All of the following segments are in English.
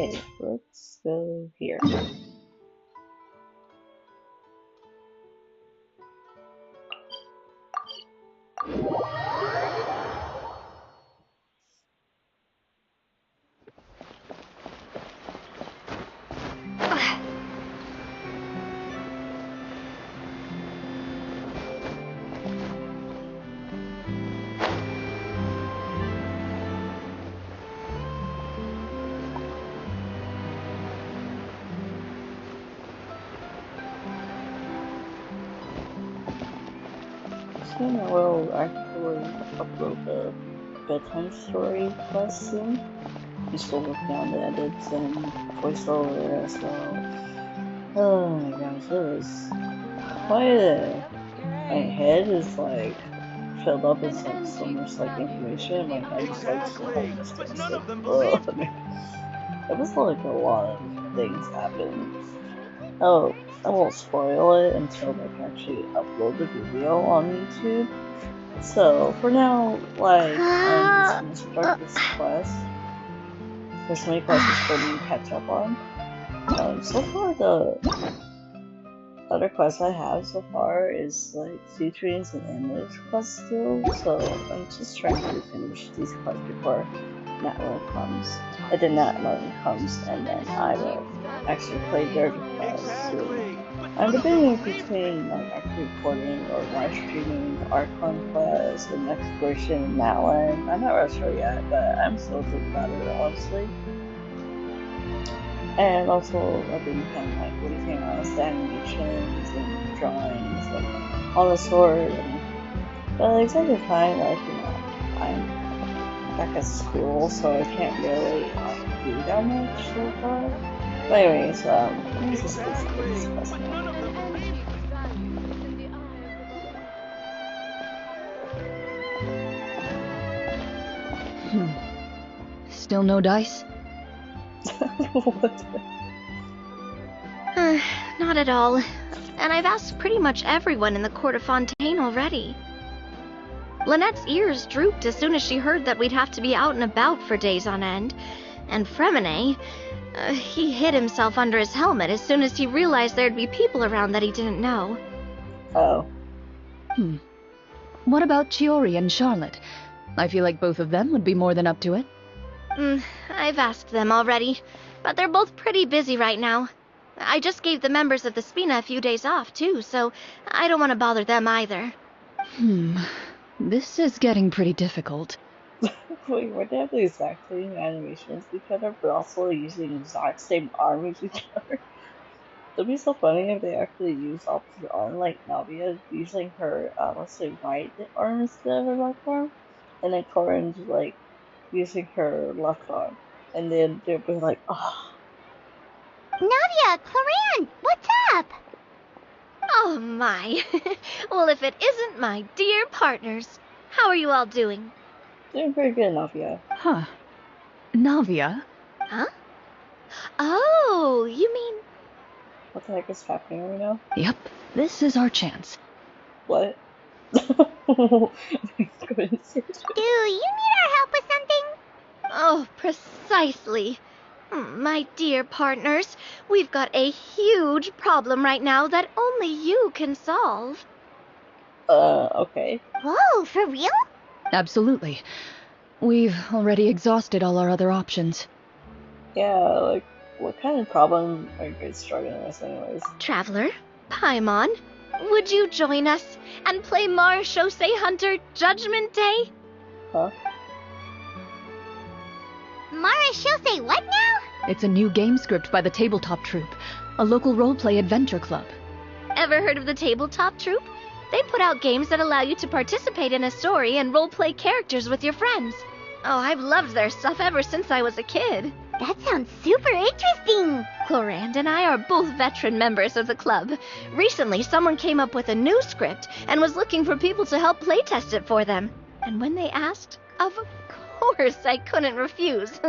Okay, let's go here. Soon I will actually upload the bedtime story quest soon. I'm still working on the edits and voiceover as well. Oh my gosh, it was quite a... My head is like filled up with like so much like information. My head is like so hard to stay. It's like, ugh. It was like a lot of things happened. Oh, I won't spoil it until like I actually upload the video on YouTube. So for now, like I'm just gonna start this quest. There's so many quests for me to catch up on. So far the other quests I have so far is like Sutrines and Endless quests still, so I'm just trying to finish these quests before Natlan comes. And then Natlan comes, and then I will actually play their quests soon. I'm debating between like actually recording or live streaming the Archon quest, the next version of Natlan. I'm not really sure yet, but I'm still thinking about it honestly. And also, I've been kind of like looking around the animations and drawings and on the sword. But it's at the time, like, you know, I'm back at school, so I can't really do that much so far. But anyways, let me just basically discuss now. Still no dice? What? Not at all. And I've asked pretty much everyone in the court of Fontaine already. Lynette's ears drooped as soon as she heard that we'd have to be out and about for days on end. And Fremine, he hid himself under his helmet as soon as he realized there'd be people around that he didn't know. Oh. What about Chiori and Charlotte? I feel like both of them would be more than up to it. I've asked them already, but they're both pretty busy right now. I just gave the members of the Spina a few days off, too, so I don't want to bother them either. This is getting pretty difficult. Wait, were they have the exact same animations as each other, but also using the exact same arm as each other? It'd be so funny if they actually used opposite arm, like Navia using her, let's say, right arm instead of her left arm, and then Chlorinde, like, using her left arm, and then they'd be like, oh. Navia, Chlorinde, what's up? Oh my. Well, if it isn't my dear partners. How are you all doing? Doing pretty good, Navia. Huh. Navia? Huh? Oh, you mean... What the heck is happening right now? Yep, this is our chance. What? Do you need our help with something? Oh, precisely. My dear partners, we've got a huge problem right now that only you can solve. Okay. Whoa, for real? Absolutely. We've already exhausted all our other options. Yeah, like, what kind of problem are you guys struggling with anyways? Traveler, Paimon, would you join us and play Marechaussee Hunter Judgment Day? Huh? Marechaussee what now? It's a new game script by the Tabletop Troupe, a local roleplay adventure club. Ever heard of the Tabletop Troupe? They put out games that allow you to participate in a story and roleplay characters with your friends. Oh, I've loved their stuff ever since I was a kid. That sounds super interesting. Chlorinde and I are both veteran members of the club. Recently, someone came up with a new script and was looking for people to help playtest it for them. And when they asked, of course I couldn't refuse.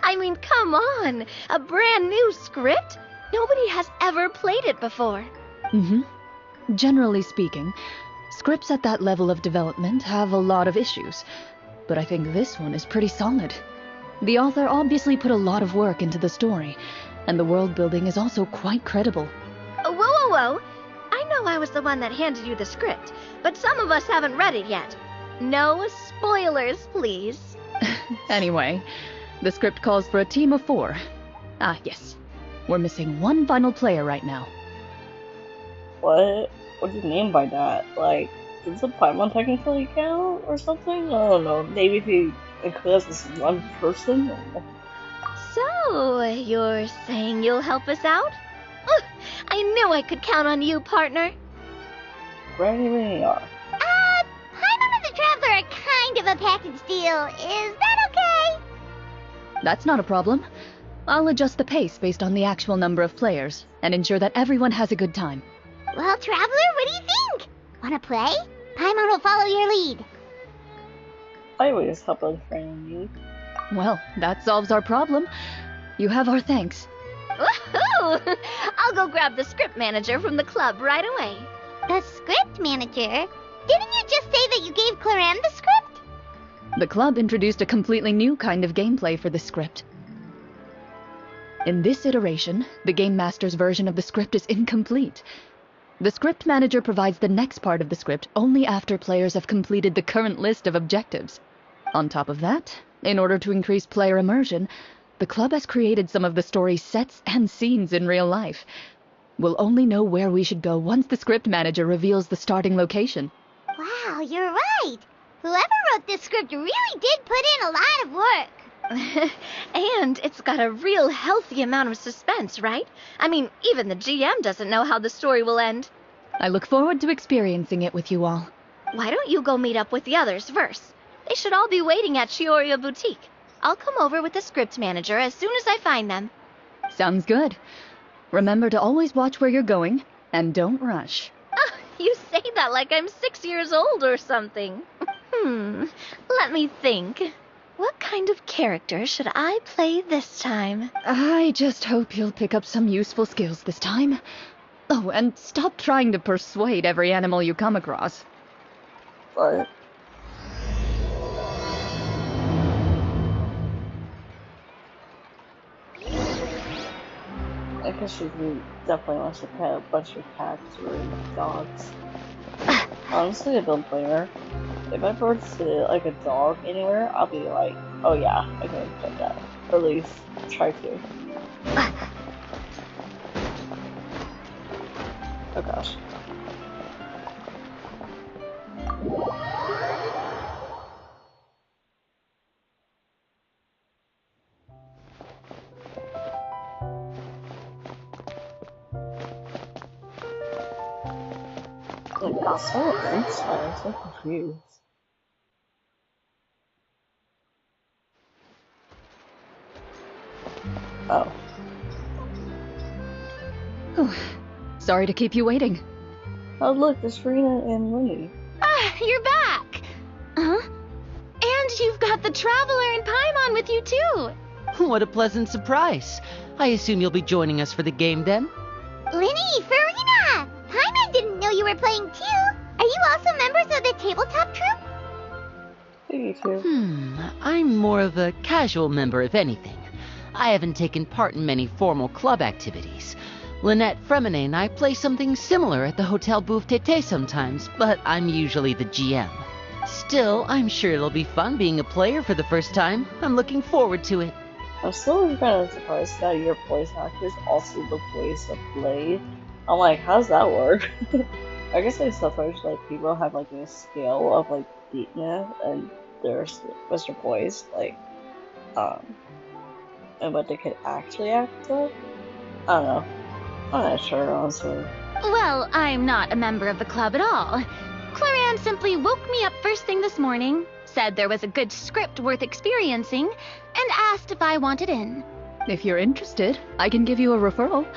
I mean, come on, a brand new script? Nobody has ever played it before. Generally speaking, scripts at that level of development have a lot of issues, but I think this one is pretty solid. The author obviously put a lot of work into the story, and the world building is also quite credible. Whoa, whoa, whoa! I know I was the one that handed you the script, but some of us haven't read it yet. No spoilers, please. Anyway, the script calls for a team of 4. Ah, yes. We're missing one final player right now. What? What do you mean by that? Like, does the Paimon technically count or something? I don't know. Maybe if you include this one person? So, you're saying you'll help us out? I knew I could count on you, partner. Where do you really are? Paimon and the Traveler are kind of a package deal. Is that okay? That's not a problem. I'll adjust the pace based on the actual number of players, and ensure that everyone has a good time. Well, Traveler, what do you think? Wanna play? Paimon will follow your lead. I always help a friend you. Well, that solves our problem. You have our thanks. Woohoo! I'll go grab the script manager from the club right away. The script manager? Didn't you just say that you gave Chlorinde the script? The club introduced a completely new kind of gameplay for the script. In this iteration, the Game Master's version of the script is incomplete. The script manager provides the next part of the script only after players have completed the current list of objectives. On top of that, in order to increase player immersion, the club has created some of the story's sets and scenes in real life. We'll only know where we should go once the script manager reveals the starting location. Wow, you're right. Whoever wrote this script really did put in a lot of work. And it's got a real healthy amount of suspense, right? I mean, even the GM doesn't know how the story will end. I look forward to experiencing it with you all. Why don't you go meet up with the others first? They should all be waiting at Chioria Boutique. I'll come over with the script manager as soon as I find them. Sounds good. Remember to always watch where you're going, and don't rush. Oh, you say that like I'm 6 years old or something. Let me think. What kind of character should I play this time? I just hope you'll pick up some useful skills this time. Oh, and stop trying to persuade every animal you come across. But I guess she definitely wants to pet a bunch of cats or dogs. Honestly, I don't blame her. If I were to see like a dog anywhere, I'll be like, oh yeah, I can pet that. Or at least try to. Oh gosh. Like, so inside, I'm so confused. Oh. Sorry to keep you waiting. Oh look, there's Rena and Winnie. Ah, you're back! Huh? And you've got the Traveler and Paimon with you too! What a pleasant surprise. I assume you'll be joining us for the game then? Linny, Farina! Paimon didn't know you were playing too. Are you also members of the tabletop troupe? Maybe too. I'm more of a casual member if anything. I haven't taken part in many formal club activities. Lynette Fremine and I play something similar at the Hotel Bouffe Tété sometimes, but I'm usually the GM. Still, I'm sure it'll be fun being a player for the first time. I'm looking forward to it. I'm still kind of surprised that your voice actors also the voice of Blade. I'm like, how's that work? I guess like sometimes like people have like a scale of like deepness and there's their voice, like and what they could actually act up. I don't know. I'm not sure, honestly. Well, I'm not a member of the club at all. Chlorinde simply woke me up first thing this morning, said there was a good script worth experiencing, and asked if I wanted in. If you're interested, I can give you a referral.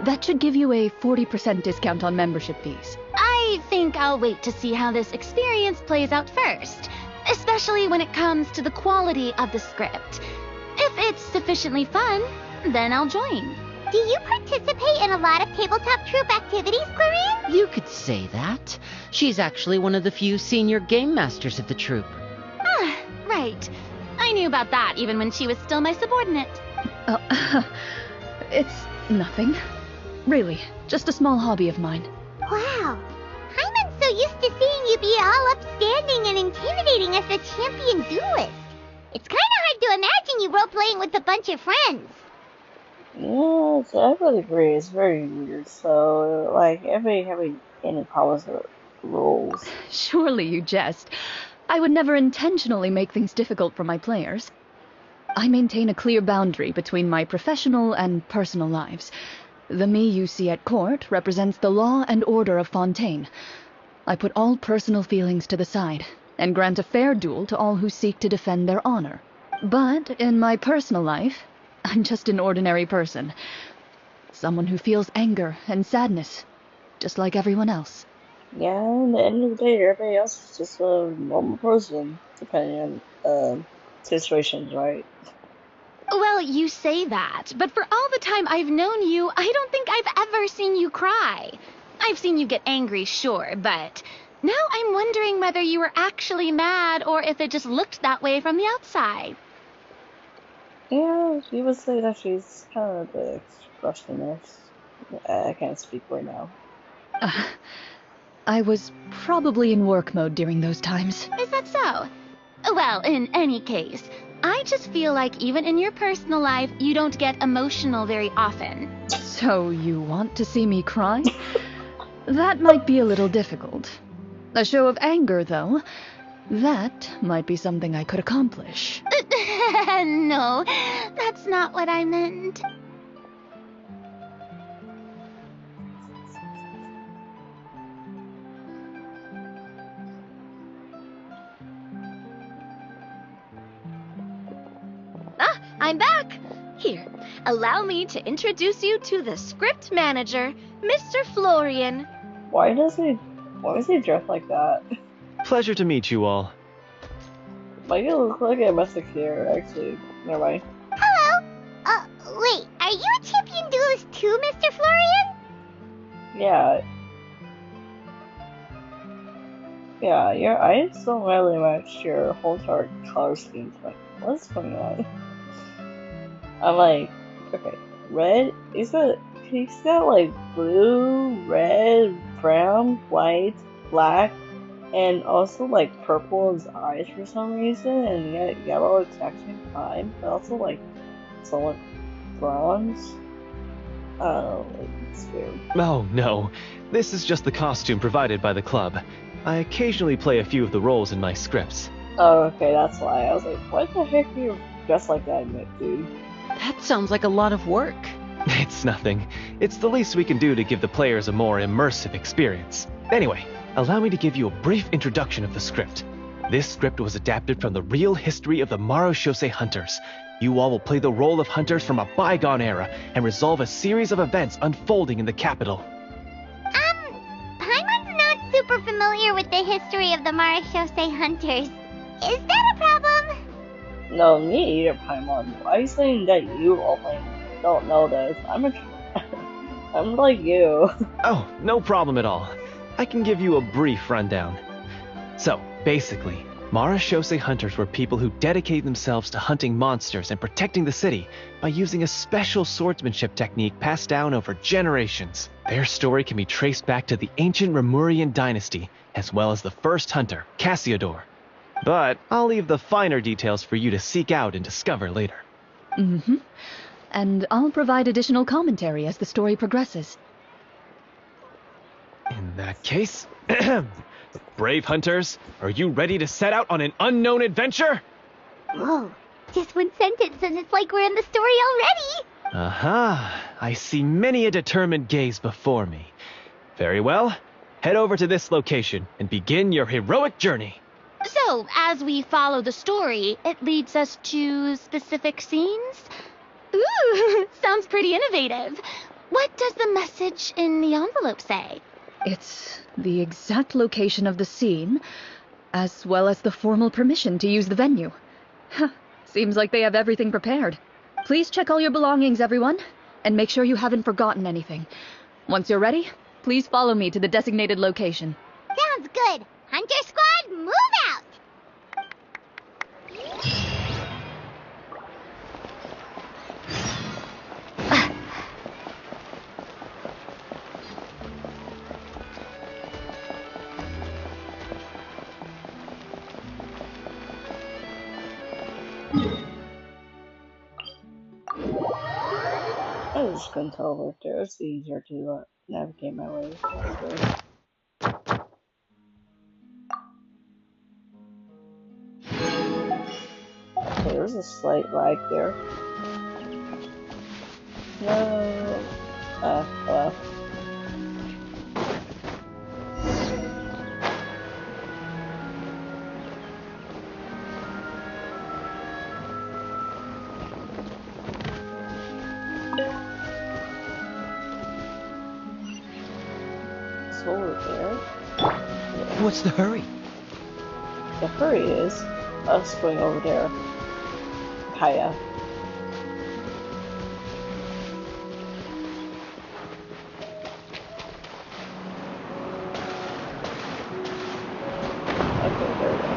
That should give you a 40% discount on membership fees. I think I'll wait to see how this experience plays out first, especially when it comes to the quality of the script. If it's sufficiently fun, then I'll join. Do you participate in a lot of tabletop troupe activities, Chlorinde? You could say that. She's actually one of the few senior game masters of the troupe. Ah, right. I knew about that even when she was still my subordinate. It's nothing. Really, just a small hobby of mine. Wow. Hyman's so used to seeing you be all upstanding and intimidating as the champion duelist. It's kind of hard to imagine you role-playing with a bunch of friends. Yeah, I would agree. It's very weird. So, like, everybody having any problems with rules. Surely you jest. I would never intentionally make things difficult for my players. I maintain a clear boundary between my professional and personal lives. The me you see at court represents the law and order of Fontaine. I put all personal feelings to the side and grant a fair duel to all who seek to defend their honor. But in my personal life, I'm just an ordinary person. Someone who feels anger and sadness, just like everyone else. Yeah, at the end of the day, everybody else is just a normal person, depending on situations, right? Well, you say that, but for all the time I've known you, I don't think I've ever seen you cry. I've seen you get angry, sure, but now I'm wondering whether you were actually mad or if it just looked that way from the outside. Yeah, you would say that she's kind of the expressionist. I can't speak right now. I was probably in work mode during those times. Is that so? Well, in any case, I just feel like even in your personal life, you don't get emotional very often. So you want to see me cry? That might be a little difficult. A show of anger, though, that might be something I could accomplish. No, that's not what I meant. I'm back! Here, allow me to introduce you to the script manager, Mr. Florian. Why is he dressed like that? Pleasure to meet you all. Why do you look like a Musketeer, actually? Never mind. Hello. Wait, are you a champion duelist too, Mr. Florian? Yeah. Yeah, I just don't really match your whole entire color scheme. Like, what's going on? I'm like, okay, red? He's got like blue, red, brown, white, black, and also like purple in his eyes for some reason, and yellow at the exact same time, but also like somewhat bronze. It's weird. Oh no, this is just the costume provided by the club. I occasionally play a few of the roles in my scripts. Oh, okay, that's why. I was like, what the heck are you dressed like that, dude? That sounds like a lot of work. It's nothing. It's the least we can do to give the players a more immersive experience. Anyway, allow me to give you a brief introduction of the script. This script was adapted from the real history of the Marechaussee Hunters. You all will play the role of hunters from a bygone era and resolve a series of events unfolding in the capital. Paimon's not super familiar with the history of the Marechaussee Hunters. Is that a problem? No, me either, Paimon. Why are you saying that you all don't know this? I'm like you. Oh, no problem at all. I can give you a brief rundown. So, basically, Marechaussee hunters were people who dedicated themselves to hunting monsters and protecting the city by using a special swordsmanship technique passed down over generations. Their story can be traced back to the ancient Remurian dynasty, as well as the first hunter, Cassiodor. But I'll leave the finer details for you to seek out and discover later. Mm-hmm. And I'll provide additional commentary as the story progresses. In that case, brave hunters, are you ready to set out on an unknown adventure? Whoa, just one sentence and it's like we're in the story already. Aha, I see many a determined gaze before me. Very well, head over to this location and begin your heroic journey. So, as we follow the story, it leads us to specific scenes? Ooh, sounds pretty innovative. What does the message in the envelope say? It's the exact location of the scene, as well as the formal permission to use the venue. Seems like they have everything prepared. Please check all your belongings, everyone, and make sure you haven't forgotten anything. Once you're ready, please follow me to the designated location. Sounds good. Hunter Squad, move out! I just couldn't tell right there. It's easier to navigate my way. Okay, there's a slight lag there. No. Over there. What's the hurry? The hurry is us going over there. Hiya. Okay, there we go.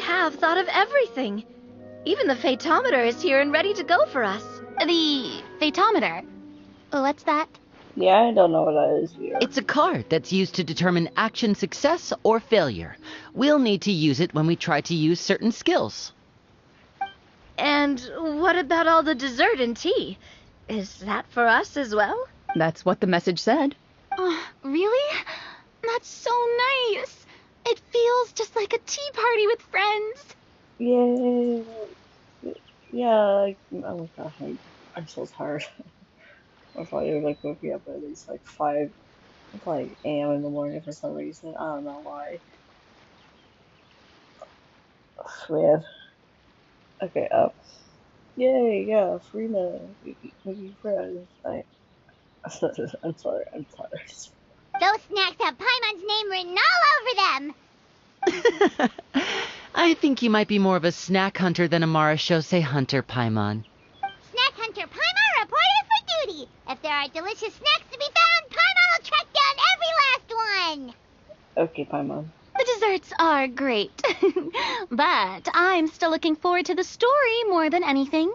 Have thought of everything. Even the phaetometer is here and ready to go for us. The phaetometer? What's that? Yeah, I don't know what that is here. It's a card that's used to determine action success or failure. We'll need to use it when we try to use certain skills. And what about all the dessert and tea? Is that for us as well? That's what the message said. Really? That's so nice. It feels just like a tea party with friends. Yay! Yeah, oh my gosh, I'm so tired. I thought you would wake me up at least 5 a.m. in the morning for some reason. I don't know why. Ugh, man. Okay, yay, yeah, Frina, making friends. I'm sorry. Those snacks have Paimon's name written all over them. I think you might be more of a snack hunter than a Marashose hunter, Paimon. Snack hunter Paimon reported for duty. If there are delicious snacks to be found, Paimon will track down every last one. Okay, Paimon. The desserts are great. But I'm still looking forward to the story more than anything.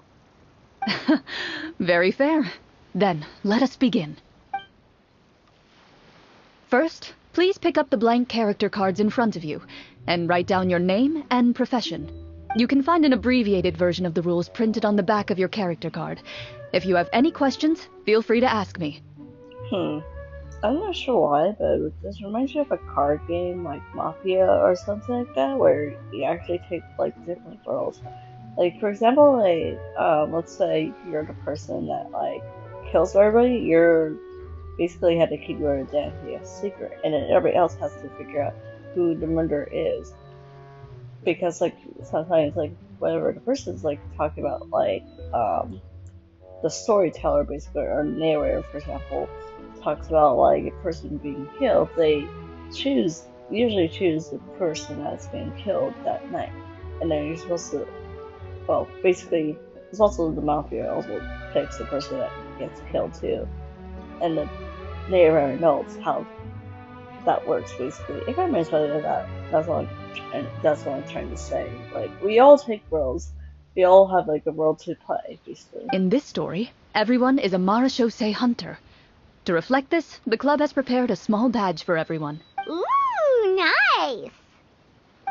Very fair. Then, let us begin. First, please pick up the blank character cards in front of you, and write down your name and profession. You can find an abbreviated version of the rules printed on the back of your character card. If you have any questions, feel free to ask me. I'm not sure why, but this reminds me of a card game like Mafia or something like that, where you actually take different roles. For example, let's say you're the person that kills everybody. You're basically had to keep your identity a secret, and then everybody else has to figure out who the murderer is. Because sometimes whenever the person's talking about the storyteller basically, or narrator for example, talks about a person being killed, they usually choose the person that's being killed that night, and then you're supposed to, well, basically it's also the mafia also picks the person that gets killed too, and the narrator knows how that works basically. If I mention that, that's what I'm trying to say. We all take roles. We all have a role to play basically. In this story, everyone is a Marashose hunter. To reflect this, the club has prepared a small badge for everyone. Ooh, nice!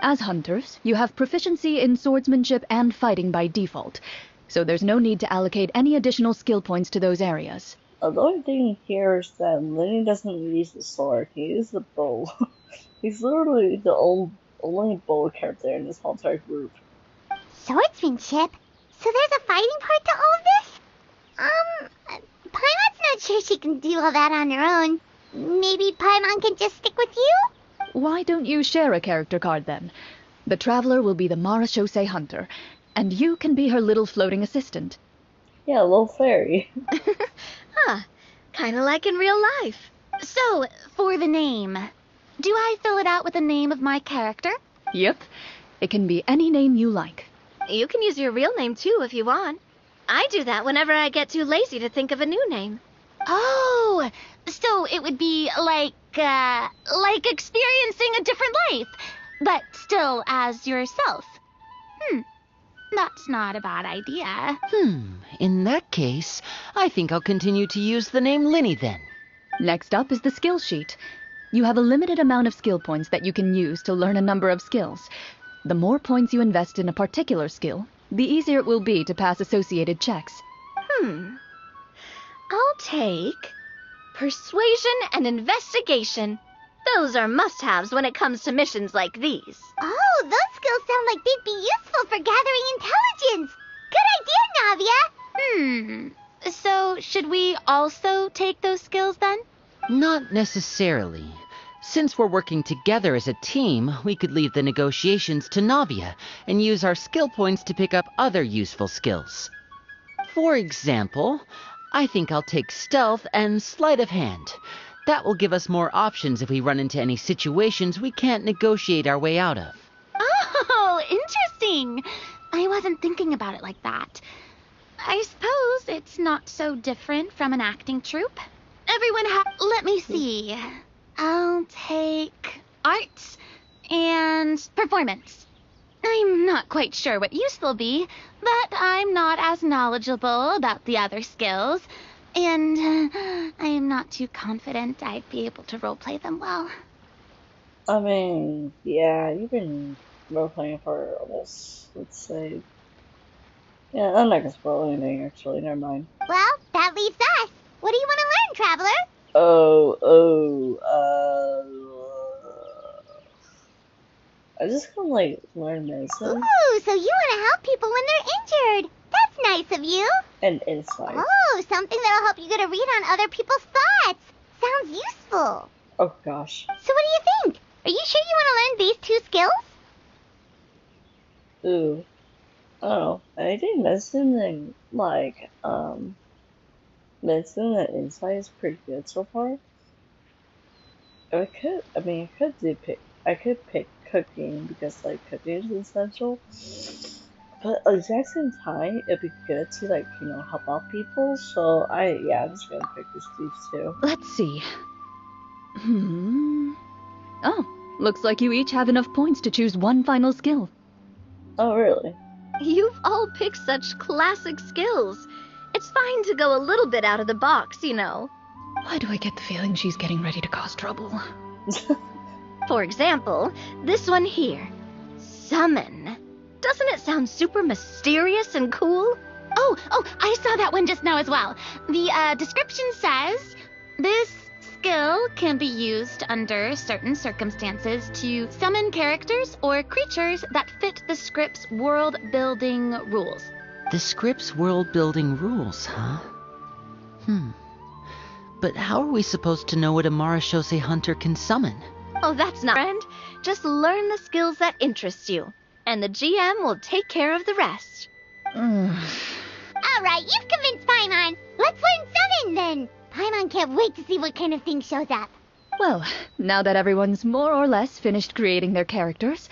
As hunters, you have proficiency in swordsmanship and fighting by default, so there's no need to allocate any additional skill points to those areas. The only thing here is that Lenny doesn't use the sword, he uses the bow. He's literally the only bow character in this whole entire group. Swordsmanship? So there's a fighting part to all of this? Paimon's not sure she can do all that on her own. Maybe Paimon can just stick with you? Why don't you share a character card then? The Traveler will be the Marashose hunter, and you can be her little floating assistant. Yeah, a little fairy. Huh, kinda like in real life. So, for the name, do I fill it out with the name of my character? Yep, it can be any name you like. You can use your real name too if you want. I do that whenever I get too lazy to think of a new name. Oh, so it would be like experiencing a different life, but still as yourself. That's not a bad idea. In that case, I think I'll continue to use the name Linny then. Next up is the skill sheet. You have a limited amount of skill points that you can use to learn a number of skills. The more points you invest in a particular skill, the easier it will be to pass associated checks. I'll take persuasion and investigation. Those are must-haves when it comes to missions like these. Oh, those skills sound like they'd be useful for gathering intelligence. Good idea, Navia. So should we also take those skills then? Not necessarily. Since we're working together as a team, we could leave the negotiations to Navia and use our skill points to pick up other useful skills. For example, I think I'll take stealth and sleight of hand. That will give us more options if we run into any situations we can't negotiate our way out of. Oh, interesting. I wasn't thinking about it like that. I suppose it's not so different from an acting troupe. Everyone let me see. I'll take arts and performance. I'm not quite sure what use they'll be, but I'm not as knowledgeable about the other skills, and I'm not too confident I'd be able to roleplay them well. I mean, yeah, you've been role-playing for almost, let's say... Yeah, I'm not gonna spoil anything, actually, never mind. Well, that leaves us. What do you want to learn, Traveler? I just gonna, like, learn medicine. Ooh, so you want to help people when they're injured. That's nice of you. And insight. Oh, something that'll help you get a read on other people's thoughts. Sounds useful. Oh, gosh. So what do you think? Are you sure you want to learn these two skills? Ooh. I don't know. I think medicine and, like, medicine and insight is pretty good so far. I could pick cooking because, like, cooking is essential. But at the exact same time, it'd be good to, like, you know, help out people. So, I'm just gonna pick these two. Let's see. Oh, looks like you each have enough points to choose one final skill. Oh, really? You've all picked such classic skills. It's fine to go a little bit out of the box, you know. Why do I get the feeling she's getting ready to cause trouble? For example, this one here. Summon. Doesn't it sound super mysterious and cool? Oh, I saw that one just now as well. The description says, this skill can be used under certain circumstances to summon characters or creatures that fit the script's world-building rules. The script's world-building rules, huh? But how are we supposed to know what a Marashose hunter can summon? Oh, that's not friend. Just learn the skills that interest you, and the GM will take care of the rest. All right, you've convinced Paimon. Let's learn summon then. Paimon can't wait to see what kind of thing shows up. Well, now that everyone's more or less finished creating their characters,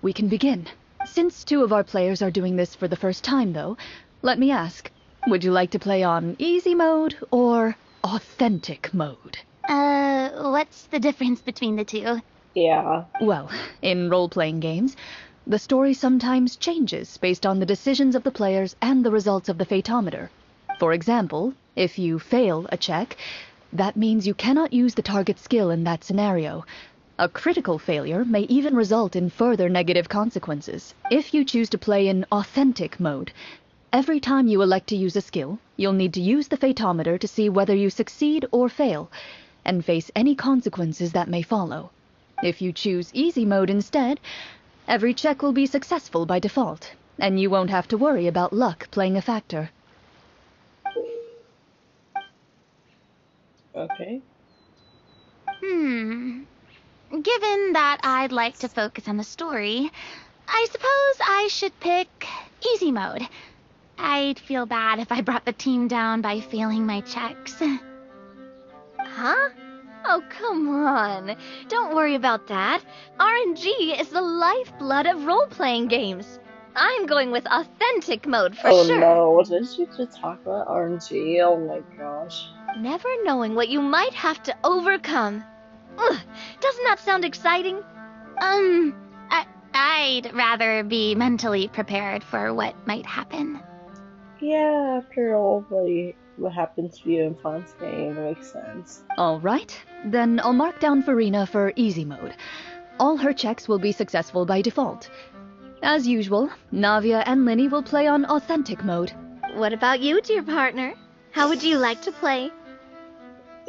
we can begin. Since 2 of our players are doing this for the first time, though, let me ask, would you like to play on easy mode or authentic mode? What's the difference between the two? Yeah. Well, in role-playing games, the story sometimes changes based on the decisions of the players and the results of the fatometer. For example, if you fail a check, that means you cannot use the target skill in that scenario. A critical failure may even result in further negative consequences. If you choose to play in authentic mode, every time you elect to use a skill, you'll need to use the fatometer to see whether you succeed or fail, and face any consequences that may follow. If you choose easy mode instead, every check will be successful by default, and you won't have to worry about luck playing a factor. Okay. Given that I'd like to focus on the story, I suppose I should pick easy mode. I'd feel bad if I brought the team down by failing my checks. Huh? Oh, come on. Don't worry about that. RNG is the lifeblood of role-playing games. I'm going with authentic mode for sure. Oh no, didn't you just talk about RNG? Oh my gosh. Never knowing what you might have to overcome. Ugh, doesn't that sound exciting? I'd rather be mentally prepared for what might happen. Yeah, after all, what happened to you in Fon's game, it makes sense. Alright, then I'll mark down Farina for easy mode. All her checks will be successful by default. As usual, Navia and Linny will play on authentic mode. What about you, dear partner? How would you like to play?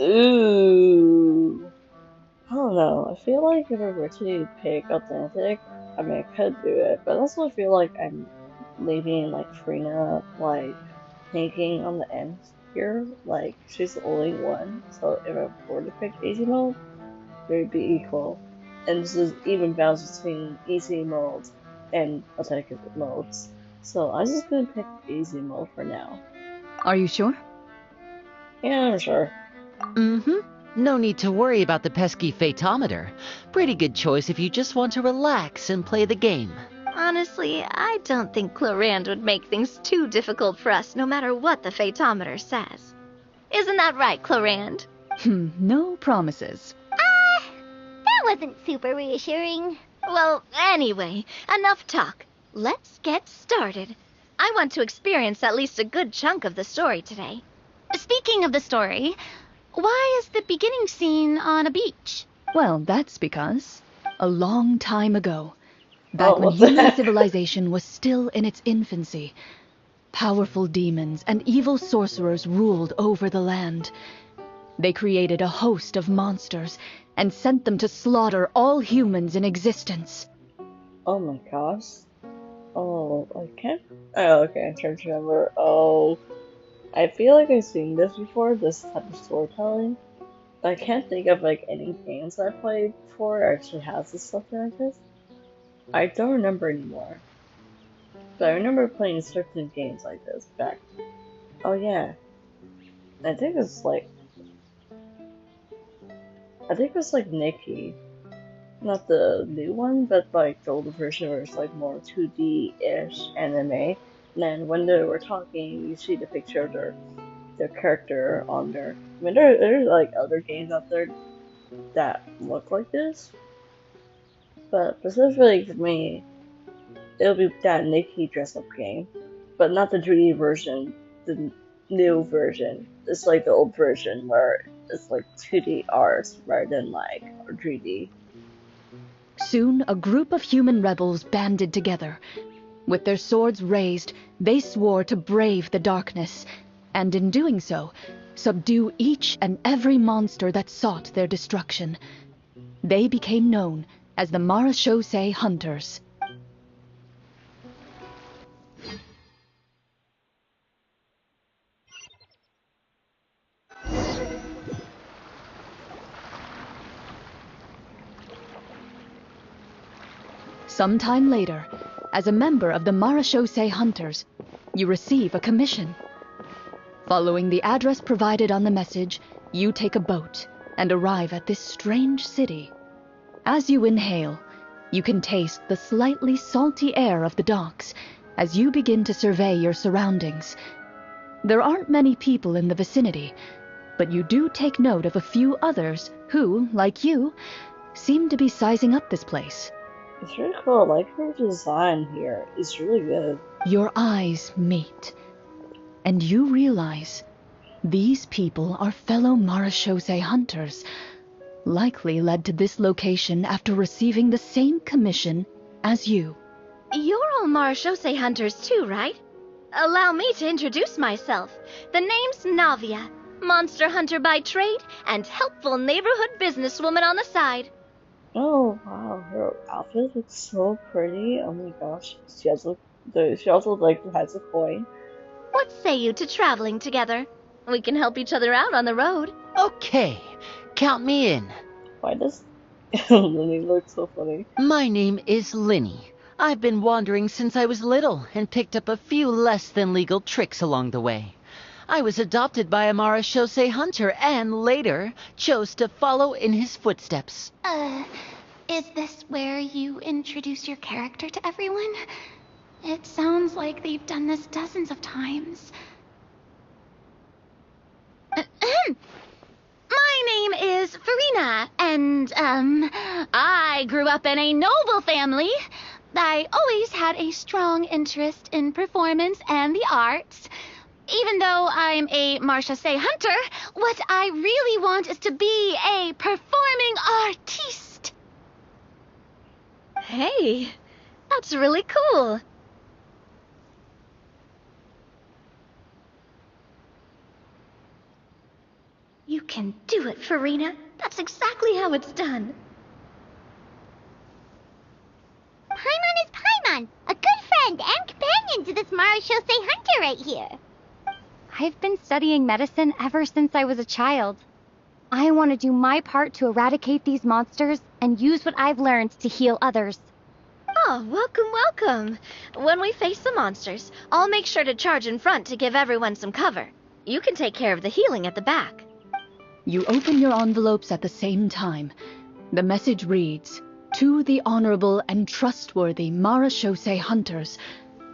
Ooh. I don't know. I feel like if I were to pick authentic, I mean, I could do it, but I also feel like I'm leaving, like, Farina, like, thinking on the end here. Like, she's the only one, so if I were to pick easy mode, they would be equal. And this is even balance between easy modes and authentic modes. So I'm just gonna pick easy mode for now. Are you sure? Yeah, I'm sure. Mm-hmm. No need to worry about the pesky fatometer. Pretty good choice if you just want to relax and play the game. Honestly, I don't think Chlorinde would make things too difficult for us, no matter what the fatometer says. Isn't that right, Chlorinde? No promises. That wasn't super reassuring. Well, anyway, enough talk. Let's get started. I want to experience at least a good chunk of the story today. Speaking of the story, why is the beginning scene on a beach? Well, that's because a long time ago, back when what's human that? civilization was still in its infancy, powerful demons and evil sorcerers ruled over the land. They created a host of monsters and sent them to slaughter all humans in existence. Oh my gosh. Oh, I can't. Oh, okay, I'm trying to remember. Oh, I feel like I've seen this before, this type of storytelling. But I can't think of like any games I played before that actually has this stuff like this. I don't remember anymore. But I remember playing certain games like this back. Oh yeah. I think it's like Nikki. Not the new one, but like the older version where it's like more 2D-ish anime. And then when they were talking, you see the picture of their character on there. I mean, there's like other games out there that look like this. But specifically for me, it'll be that Nikki dress-up game. But not the 3D version, the new version. It's like the old version where it's like 2D art rather than like 3D. Soon, a group of human rebels banded together. With their swords raised, they swore to brave the darkness, and in doing so, subdue each and every monster that sought their destruction. They became known as the Marashosei Hunters. Sometime later, as a member of the Marashosei Hunters, you receive a commission. Following the address provided on the message, you take a boat and arrive at this strange city. As you inhale, you can taste the slightly salty air of the docks as you begin to survey your surroundings. There aren't many people in the vicinity, but you do take note of a few others who, like you, seem to be sizing up this place. It's really cool. I like her design here. It's really good. Your eyes meet, and you realize these people are fellow Marashosei hunters, likely led to this location after receiving the same commission as you. You're all Marashosei hunters too, right? Allow me to introduce myself. The name's Navia, monster hunter by trade and helpful neighborhood businesswoman on the side. Oh wow, her outfit looks so pretty. Oh my gosh, she also like has a coin. What say you to traveling together? We can help each other out on the road. Okay, count me in. Why does Lily look so funny? My name is Linny. I've been wandering since I was little and picked up a few less than legal tricks along the way. I was adopted by a Marashosei hunter and later chose to follow in his footsteps. Is this where you introduce your character to everyone? It sounds like they've done this dozens of times. My name is Farina, and And, I grew up in a noble family. I always had a strong interest in performance and the arts. Even though I'm a marchese hunter, what I really want is to be a performing artiste. Hey, that's really cool. You can do it, Farina. That's exactly how it's done. Paimon is Paimon, a good friend and companion to this Marechaussee hunter right here. I've been studying medicine ever since I was a child. I want to do my part to eradicate these monsters and use what I've learned to heal others. Oh, welcome, welcome. When we face the monsters, I'll make sure to charge in front to give everyone some cover. You can take care of the healing at the back. You open your envelopes at the same time. The message reads, "To the honorable and trustworthy Marechaussee hunters,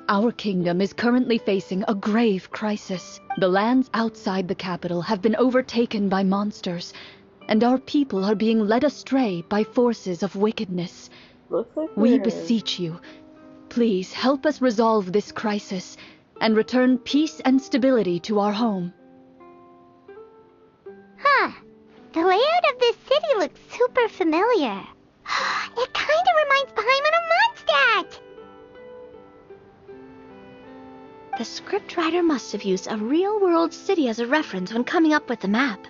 our kingdom is currently facing a grave crisis. The lands outside the capital have been overtaken by monsters, and our people are being led astray by forces of wickedness. Looks like We we're- beseech you, please help us resolve this crisis and return peace and stability to our home." Huh. The layout of this city looks super familiar. It kind of reminds Paimon of Mondstadt. The scriptwriter must have used a real-world city as a reference when coming up with the map.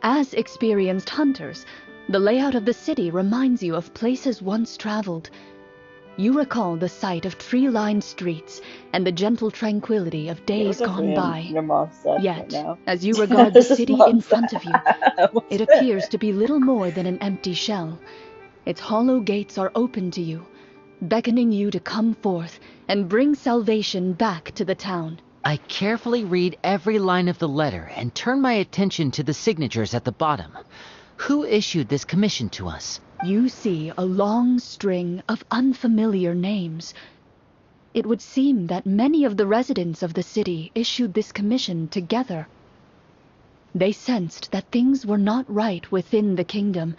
As experienced hunters, the layout of the city reminds you of places once traveled. You recall the sight of tree-lined streets and the gentle tranquility of days gone by. Your Mondstadt Yet, right now. as you regard the This is city in front of you, Mondstadt. it appears to be little more than an empty shell. Its hollow gates are open to you, beckoning you to come forth and bring salvation back to the town. I carefully read every line of the letter and turn my attention to the signatures at the bottom. Who issued this commission to us? You see a long string of unfamiliar names. It would seem that many of the residents of the city issued this commission together. They sensed that things were not right within the kingdom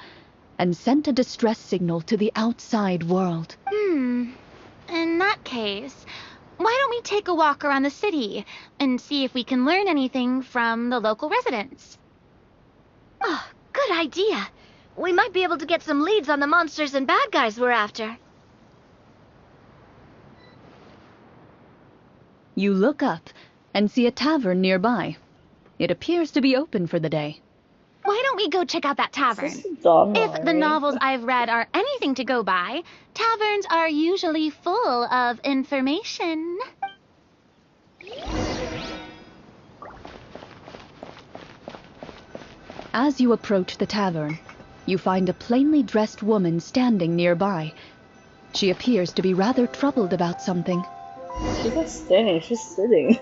and sent a distress signal to the outside world. In that case, why don't we take a walk around the city and see if we can learn anything from the local residents? Oh, good idea. We might be able to get some leads on the monsters and bad guys we're after. You look up and see a tavern nearby. It appears to be open for the day. Why don't we go check out that tavern? This is Don If the Murray. novels I've read are anything to go by, taverns are usually full of information. As you approach the tavern, you find a plainly dressed woman standing nearby. She appears to be rather troubled about something. She's not standing, she's sitting.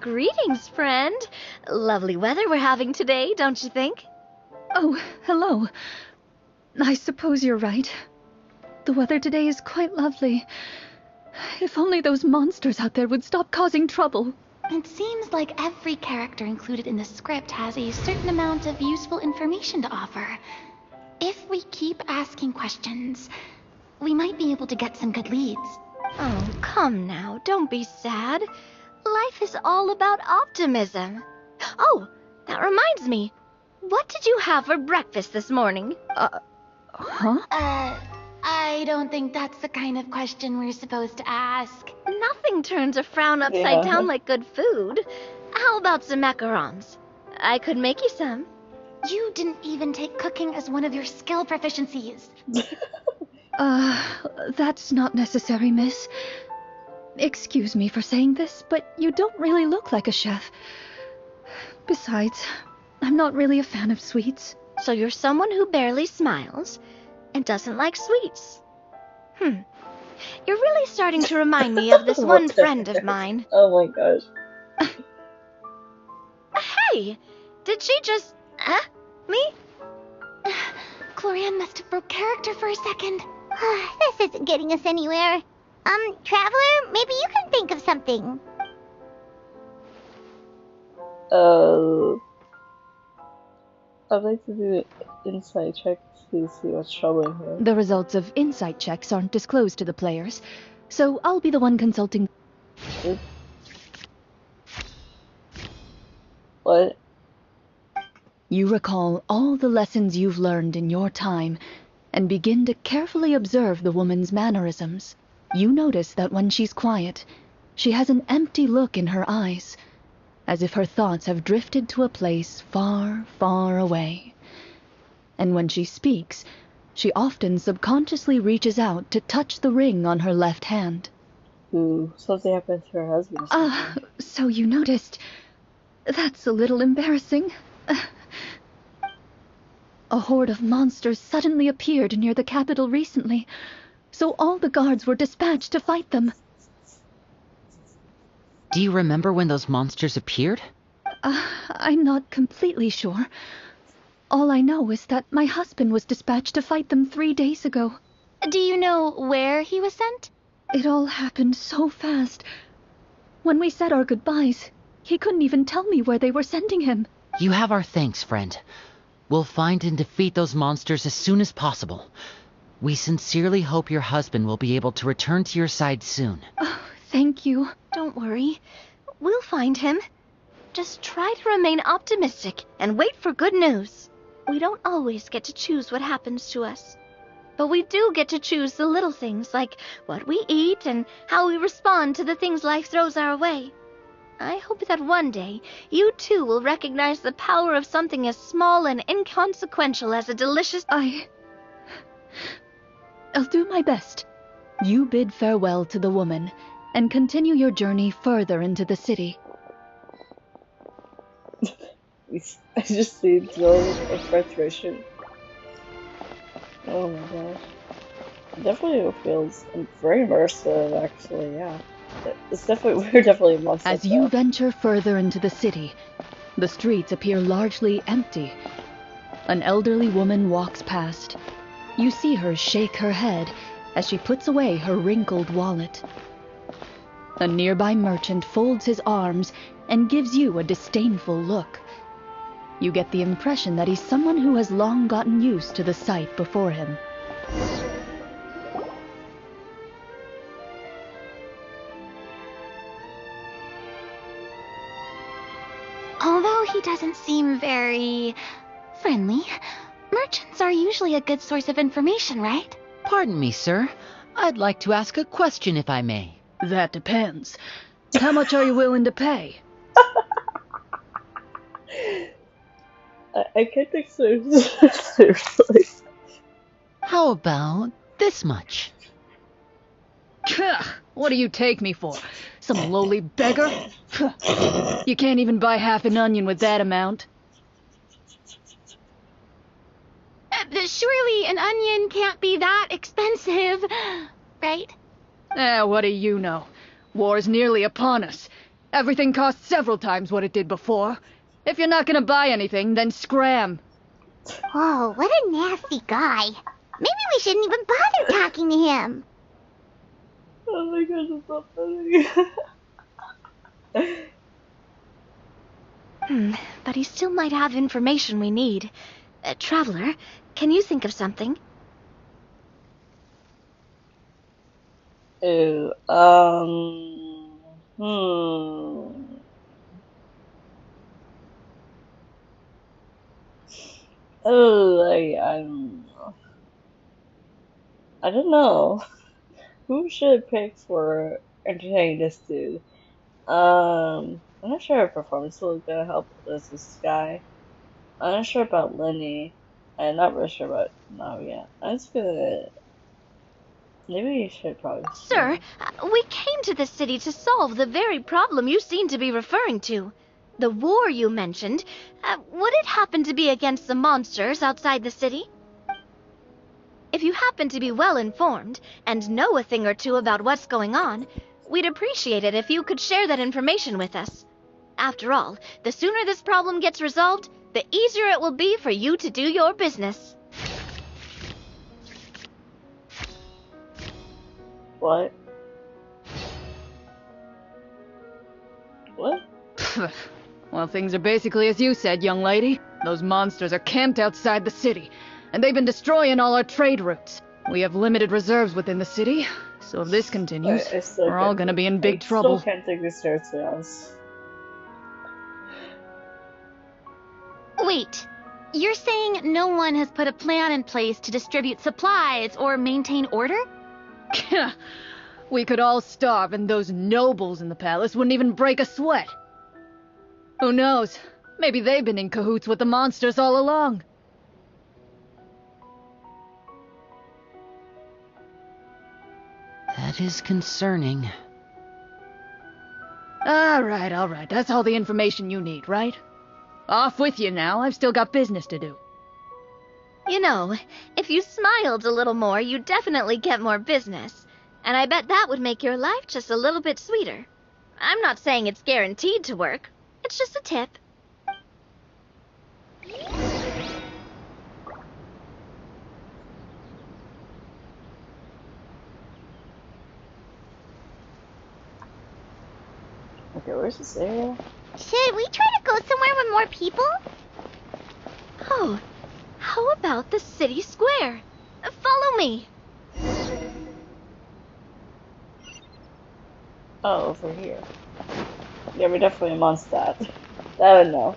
Greetings, friend. Lovely weather we're having today, don't you think? Oh, hello. I suppose you're right. The weather today is quite lovely. If only those monsters out there would stop causing trouble. It seems like every character included in the script has a certain amount of useful information to offer. If we keep asking questions, we might be able to get some good leads. Oh, come now, don't be sad. Life is all about optimism. Oh, that reminds me. What did you have for breakfast this morning? Huh? I don't think that's the kind of question we're supposed to ask. Nothing turns a frown upside Yeah. down like good food. How about some macarons? I could make you some. You didn't even take cooking as one of your skill proficiencies. That's not necessary, miss. Excuse me for saying this, but you don't really look like a chef. Besides, I'm not really a fan of sweets. So you're someone who barely smiles and doesn't like sweets. You're really starting to remind me of this What one the friend heck? of mine. Oh my gosh. Hey, did she just... me? Chlorinde must have broke character for a second. This isn't getting us anywhere. Traveler, maybe you can think of something. I'd like to do an insight check to see what's troubling her. The results of insight checks aren't disclosed to the players, so I'll be the one consulting. What? You recall all the lessons you've learned in your time and begin to carefully observe the woman's mannerisms. You notice that when she's quiet, she has an empty look in her eyes, as if her thoughts have drifted to a place far, far away. And when she speaks, she often subconsciously reaches out to touch the ring on her left hand. Ooh, something happened to her husband. So you noticed. That's a little embarrassing. A horde of monsters suddenly appeared near the capital recently, so all the guards were dispatched to fight them. Do you remember when those monsters appeared? I'm not completely sure. All I know is that my husband was dispatched to fight them 3 days ago. Do you know where he was sent? It all happened so fast. When we said our goodbyes, he couldn't even tell me where they were sending him. You have our thanks, friend. We'll find and defeat those monsters as soon as possible. We sincerely hope your husband will be able to return to your side soon. Oh, thank you. Don't worry. We'll find him. Just try to remain optimistic and wait for good news. We don't always get to choose what happens to us. But we do get to choose the little things like what we eat and how we respond to the things life throws our way. I hope that one day you too will recognize the power of something as small and inconsequential as a delicious... I'll do my best. You bid farewell to the woman and continue your journey further into the city. I just see drones of frustration. Oh my gosh. It definitely feels very immersive, actually, yeah. It's definitely, we're definitely monsters. As you venture further into the city, the streets appear largely empty. An elderly woman walks past. You see her shake her head as she puts away her wrinkled wallet. A nearby merchant folds his arms and gives you a disdainful look. You get the impression that he's someone who has long gotten used to the sight before him. Although he doesn't seem very friendly, merchants are usually a good source of information, right? Pardon me, sir. I'd like to ask a question if I may. That depends. How much are you willing to pay? I can't take seriously. How about this much? What do you take me for? Some lowly beggar? You can't even buy half an onion with that amount. Surely an onion can't be that expensive, right? What do you know? War's nearly upon us. Everything costs several times what it did before. If you're not gonna buy anything, then scram. Whoa, what a nasty guy. Maybe we shouldn't even bother talking to him. Oh my gosh, it's so funny. But he still might have information we need. Traveler, can you think of something? Ew, Oh, I don't know. Who should I pick for entertaining this dude? I'm not sure if performance will gonna help this guy. I'm not sure about Lenny. I'm not really sure about Navia. I'm just gonna... Maybe you should probably... Sir, we came to this city to solve the very problem you seem to be referring to. The war you mentioned, would it happen to be against the monsters outside the city? If you happen to be well informed and know a thing or two about what's going on, we'd appreciate it if you could share that information with us. After all, the sooner this problem gets resolved, the easier it will be for you to do your business. What? What? Well, things are basically as you said, young lady. Those monsters are camped outside the city, and they've been destroying all our trade routes. We have limited reserves within the city, so if this continues, we're all gonna be in big trouble. I still can't take this seriously, honest. Wait, you're saying no one has put a plan in place to distribute supplies or maintain order? We could all starve and those nobles in the palace wouldn't even break a sweat. Who knows? Maybe they've been in cahoots with the monsters all along. That is concerning. Alright. That's all the information you need, right? Off with you now. I've still got business to do. You know, if you smiled a little more, you'd definitely get more business. And I bet that would make your life just a little bit sweeter. I'm not saying it's guaranteed to work. It's just a tip. Okay, where's this area? Should we try to go somewhere with more people? Oh, how about the city square? Follow me. Oh, over here. Yeah, we're definitely amongst that. That I know.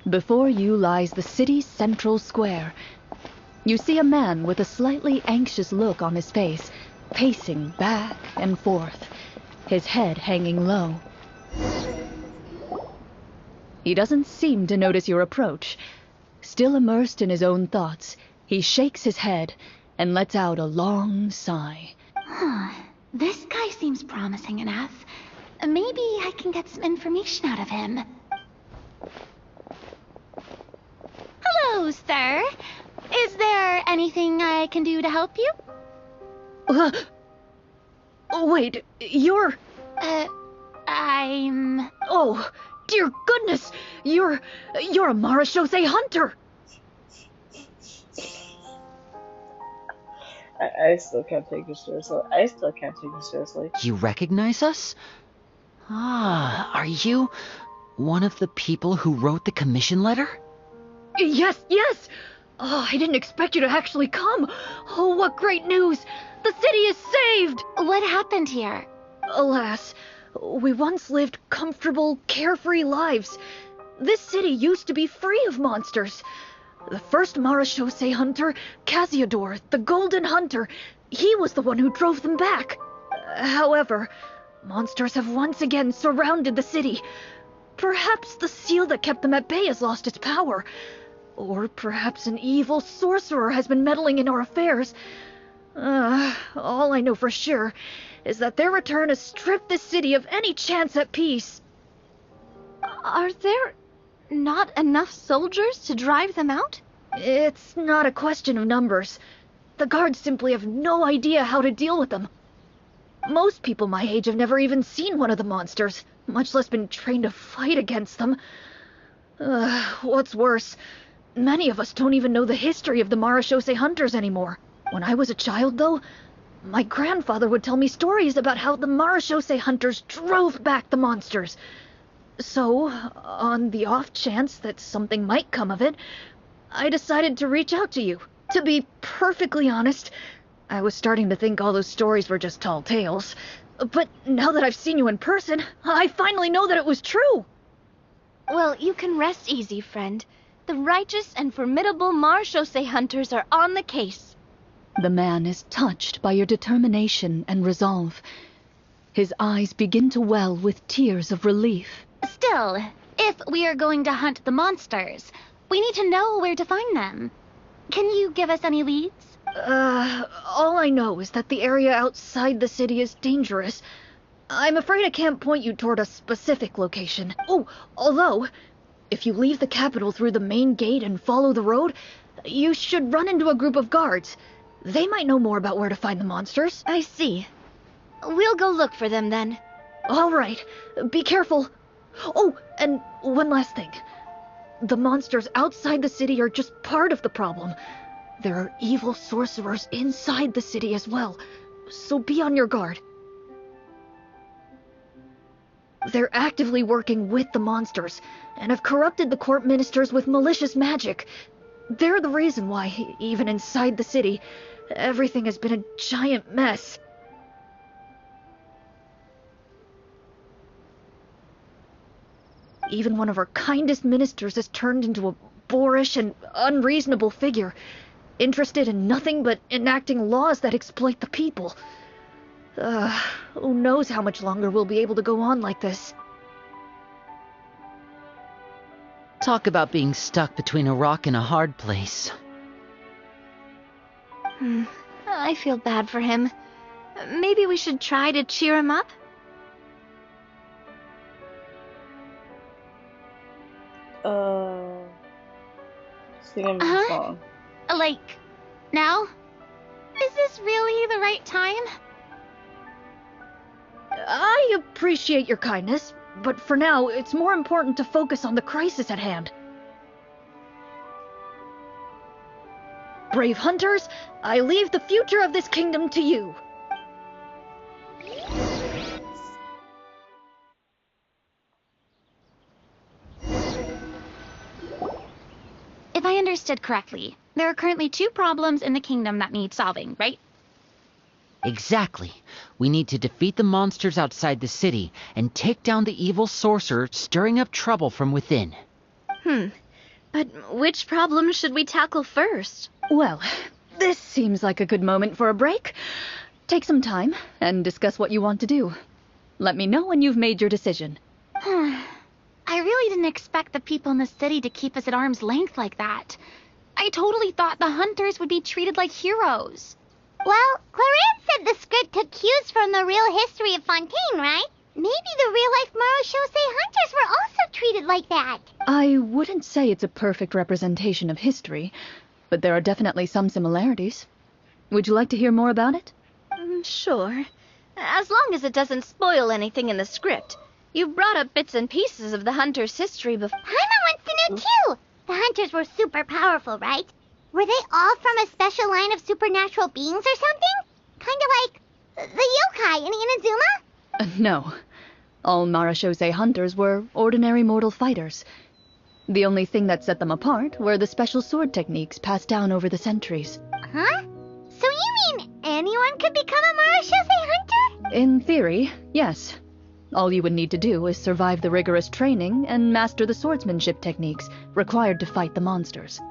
Before you lies the city's central square. You see a man with a slightly anxious look on his face, pacing back and forth, his head hanging low. He doesn't seem to notice your approach. Still immersed in his own thoughts, he shakes his head and lets out a long sigh. This guy seems promising enough. Maybe I can get some information out of him. Hello, sir. Is there anything I can do to help you? Wait, you're... I'm... Oh, dear goodness! You're a Marachose hunter! I still can't take this seriously. You recognize us? Ah, are you one of the people who wrote the commission letter? Yes! Oh, I didn't expect you to actually come. Oh, what great news! The city is saved! What happened here? Alas, we once lived comfortable, carefree lives. This city used to be free of monsters. The first Marachose hunter, Casiodor, the Golden Hunter, he was the one who drove them back. However, monsters have once again surrounded the city. Perhaps the seal that kept them at bay has lost its power. Or perhaps an evil sorcerer has been meddling in our affairs. All I know for sure is that their return has stripped the city of any chance at peace. Are there not enough soldiers to drive them out? It's not a question of numbers. The guards simply have no idea how to deal with them. Most people my age have never even seen one of the monsters, much less been trained to fight against them. What's worse, many of us don't even know the history of the Marachose hunters anymore. When I was a child, though, my grandfather would tell me stories about how the Marachose hunters drove back the monsters. So, on the off chance that something might come of it, I decided to reach out to you. To be perfectly honest, I was starting to think all those stories were just tall tales. But now that I've seen you in person, I finally know that it was true. Well, you can rest easy, friend. The righteous and formidable Marachose hunters are on the case. The man is touched by your determination and resolve. His eyes begin to well with tears of relief. Still, if we are going to hunt the monsters, we need to know where to find them. Can you give us any leads? All I know is that the area outside the city is dangerous. I'm afraid I can't point you toward a specific location. Oh, although, if you leave the capital through the main gate and follow the road, you should run into a group of guards. They might know more about where to find the monsters. I see. We'll go look for them then. All right. Be careful. Oh, and one last thing. The monsters outside the city are just part of the problem. There are evil sorcerers inside the city as well, so be on your guard. They're actively working with the monsters, and have corrupted the court ministers with malicious magic. They're the reason why, even inside the city, everything has been a giant mess. Even one of our kindest ministers has turned into a boorish and unreasonable figure, interested in nothing but enacting laws that exploit the people. Who knows how much longer we'll be able to go on like this. Talk about being stuck between a rock and a hard place. I feel bad for him. Maybe we should try to cheer him up? Sing him a song. Like, now? Is this really the right time? I appreciate your kindness, but for now, it's more important to focus on the crisis at hand. Brave hunters, I leave the future of this kingdom to you. If I understood correctly, there are currently 2 problems in the kingdom that need solving, right? Exactly. We need to defeat the monsters outside the city and take down the evil sorcerer stirring up trouble from within. But which problem should we tackle first? Well, this seems like a good moment for a break. Take some time and discuss what you want to do. Let me know when you've made your decision. I really didn't expect the people in the city to keep us at arm's length like that. I totally thought the hunters would be treated like heroes. Well, Chlorinde said the script took cues from the real history of Fontaine, right? Maybe the real-life Marachose hunters were also treated like that. I wouldn't say it's a perfect representation of history, but there are definitely some similarities. Would you like to hear more about it? Sure. As long as it doesn't spoil anything in the script. You brought up bits and pieces of the hunters' history before. Paimon wants to know too. The hunters were super powerful, right? Were they all from a special line of supernatural beings or something? Kind of like the yokai in Inazuma? No. All Marachose hunters were ordinary mortal fighters. The only thing that set them apart were the special sword techniques passed down over the centuries. Huh? So you mean anyone could become a Marachose hunter? In theory, yes. All you would need to do is survive the rigorous training and master the swordsmanship techniques required to fight the monsters.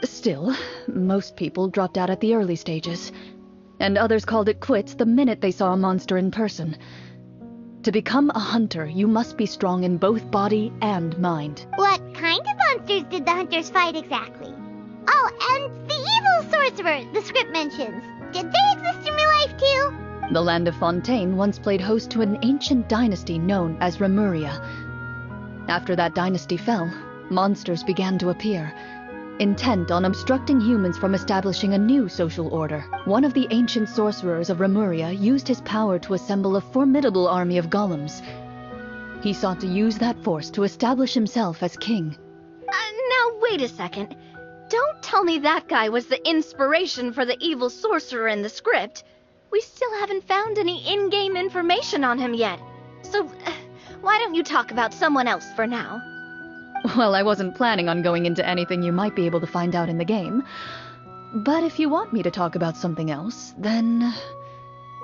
Still, most people dropped out at the early stages, and others called it quits the minute they saw a monster in person. To become a hunter, you must be strong in both body and mind. What kind of monsters did the hunters fight exactly? Oh, and the evil sorcerer the script mentions. Did they exist in real life too? The land of Fontaine once played host to an ancient dynasty known as Remuria. After that dynasty fell, monsters began to appear, intent on obstructing humans from establishing a new social order. One of the ancient sorcerers of Remuria used his power to assemble a formidable army of golems. He sought to use that force to establish himself as king. Now wait a second. Don't tell me that guy was the inspiration for the evil sorcerer in the script. We still haven't found any in-game information on him yet. So, why don't you talk about someone else for now? Well, I wasn't planning on going into anything you might be able to find out in the game. But if you want me to talk about something else, then...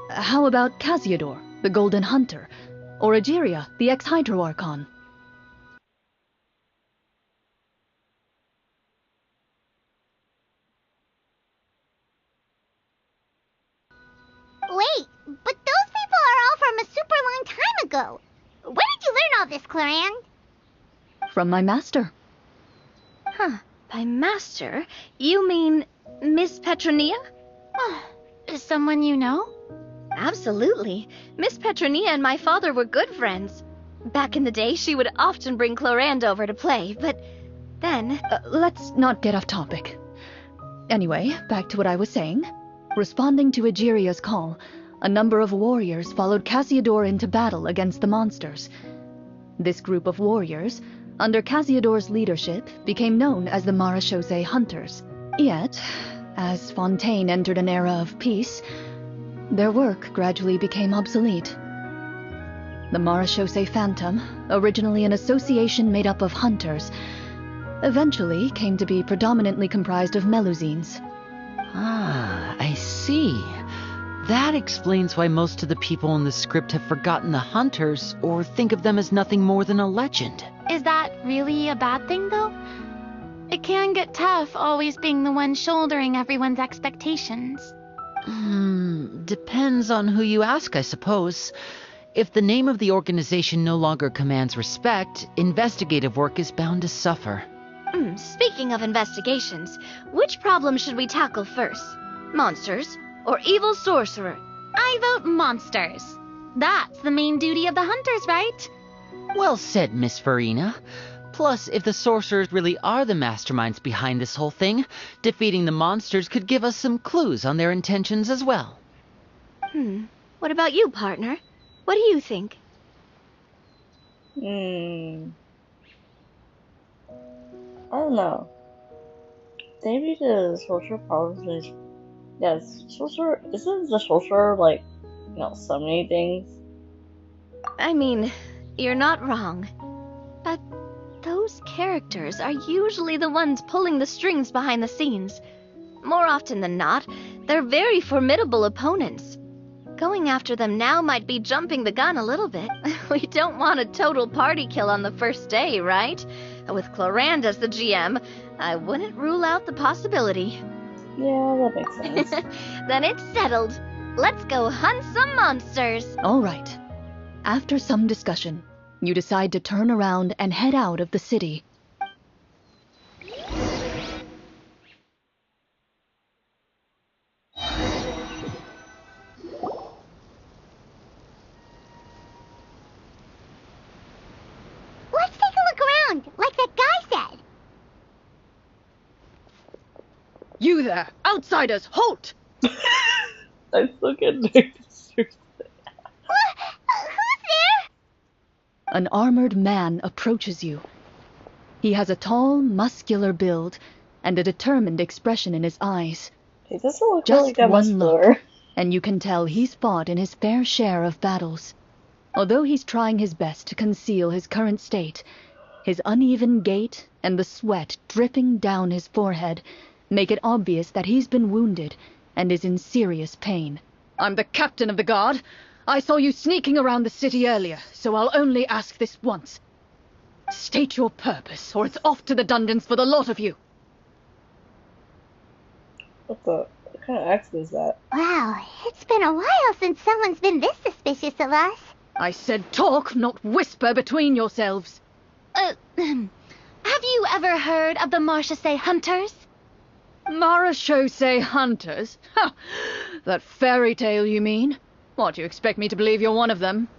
how about Casiodor, the Golden Hunter? Or Egeria, the ex-Hydroarchon? Wait, but those people are all from a super long time ago. Where did you learn all this, Chlorinde? From my master. By master, you mean Miss Petronia? Is someone you know? Absolutely. Miss Petronia and my father were good friends. Back in the day, she would often bring Chlorinde over to play, but then... Let's not get off topic. Anyway, back to what I was saying. Responding to Egeria's call, a number of warriors followed Casiodor into battle against the monsters. This group of warriors, under Casiodor's leadership, became known as the Marachose Hunters. Yet, as Fontaine entered an era of peace, their work gradually became obsolete. The Marachose Phantom, originally an association made up of hunters, eventually came to be predominantly comprised of Melusines. Ah, I see. That explains why most of the people in the script have forgotten the hunters or think of them as nothing more than a legend. Is that really a bad thing, though? It can get tough always being the one shouldering everyone's expectations. Depends on who you ask, I suppose. If the name of the organization no longer commands respect, investigative work is bound to suffer. Speaking of investigations, which problem should we tackle first? Monsters or evil sorcerer? I vote monsters. That's the main duty of the hunters, right? Well said, Miss Farina. Plus, if the sorcerers really are the masterminds behind this whole thing, defeating the monsters could give us some clues on their intentions as well. What about you, partner? What do you think? I don't know. Maybe the sorcerer problem is... Yes, sorcerer... Isn't the sorcerer, like, so many things? I mean, you're not wrong. But those characters are usually the ones pulling the strings behind the scenes. More often than not, they're very formidable opponents. Going after them now might be jumping the gun a little bit. We don't want a total party kill on the first day, right? With Chlorinde as the GM, I wouldn't rule out the possibility. Yeah, that makes sense. Then it's settled. Let's go hunt some monsters. All right. After some discussion, you decide to turn around and head out of the city. Let's take a look around, like that guy said. You there! Outsiders, halt! I still get nervous. Who's there? An armored man approaches you. He has a tall, muscular build and a determined expression in his eyes. He doesn't look Just like that one muscular. look, and you can tell he's fought in his fair share of battles. Although he's trying his best to conceal his current state, his uneven gait and the sweat dripping down his forehead make it obvious that he's been wounded and is in serious pain. I'm the captain of the guard. I saw you sneaking around the city earlier, so I'll only ask this once. State your purpose, or it's off to the dungeons for the lot of you. What kind of accent is that? Wow, it's been a while since someone's been this suspicious of us. I said talk, not whisper between yourselves. Have you ever heard of the Marachose Hunters? Marachose hunters? Ha! That fairy tale, you mean? What, do you expect me to believe you're one of them?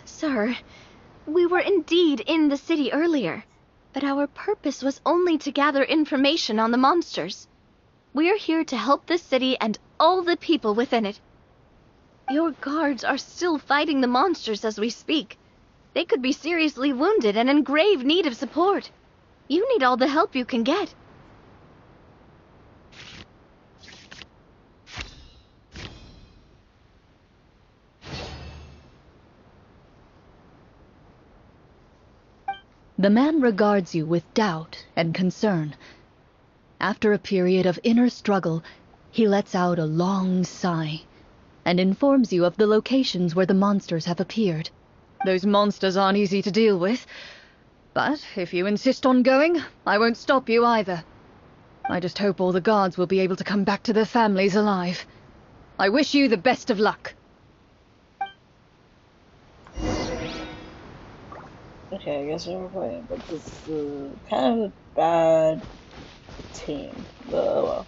Sir, we were indeed in the city earlier, but our purpose was only to gather information on the monsters. We're here to help this city and all the people within it. Your guards are still fighting the monsters as we speak. They could be seriously wounded and in grave need of support. You need all the help you can get. The man regards you with doubt and concern. After a period of inner struggle, he lets out a long sigh and informs you of the locations where the monsters have appeared. Those monsters aren't easy to deal with, but if you insist on going, I won't stop you either. I just hope all the guards will be able to come back to their families alive. I wish you the best of luck. Okay, I guess we're playing, but this is kind of a bad team. But well.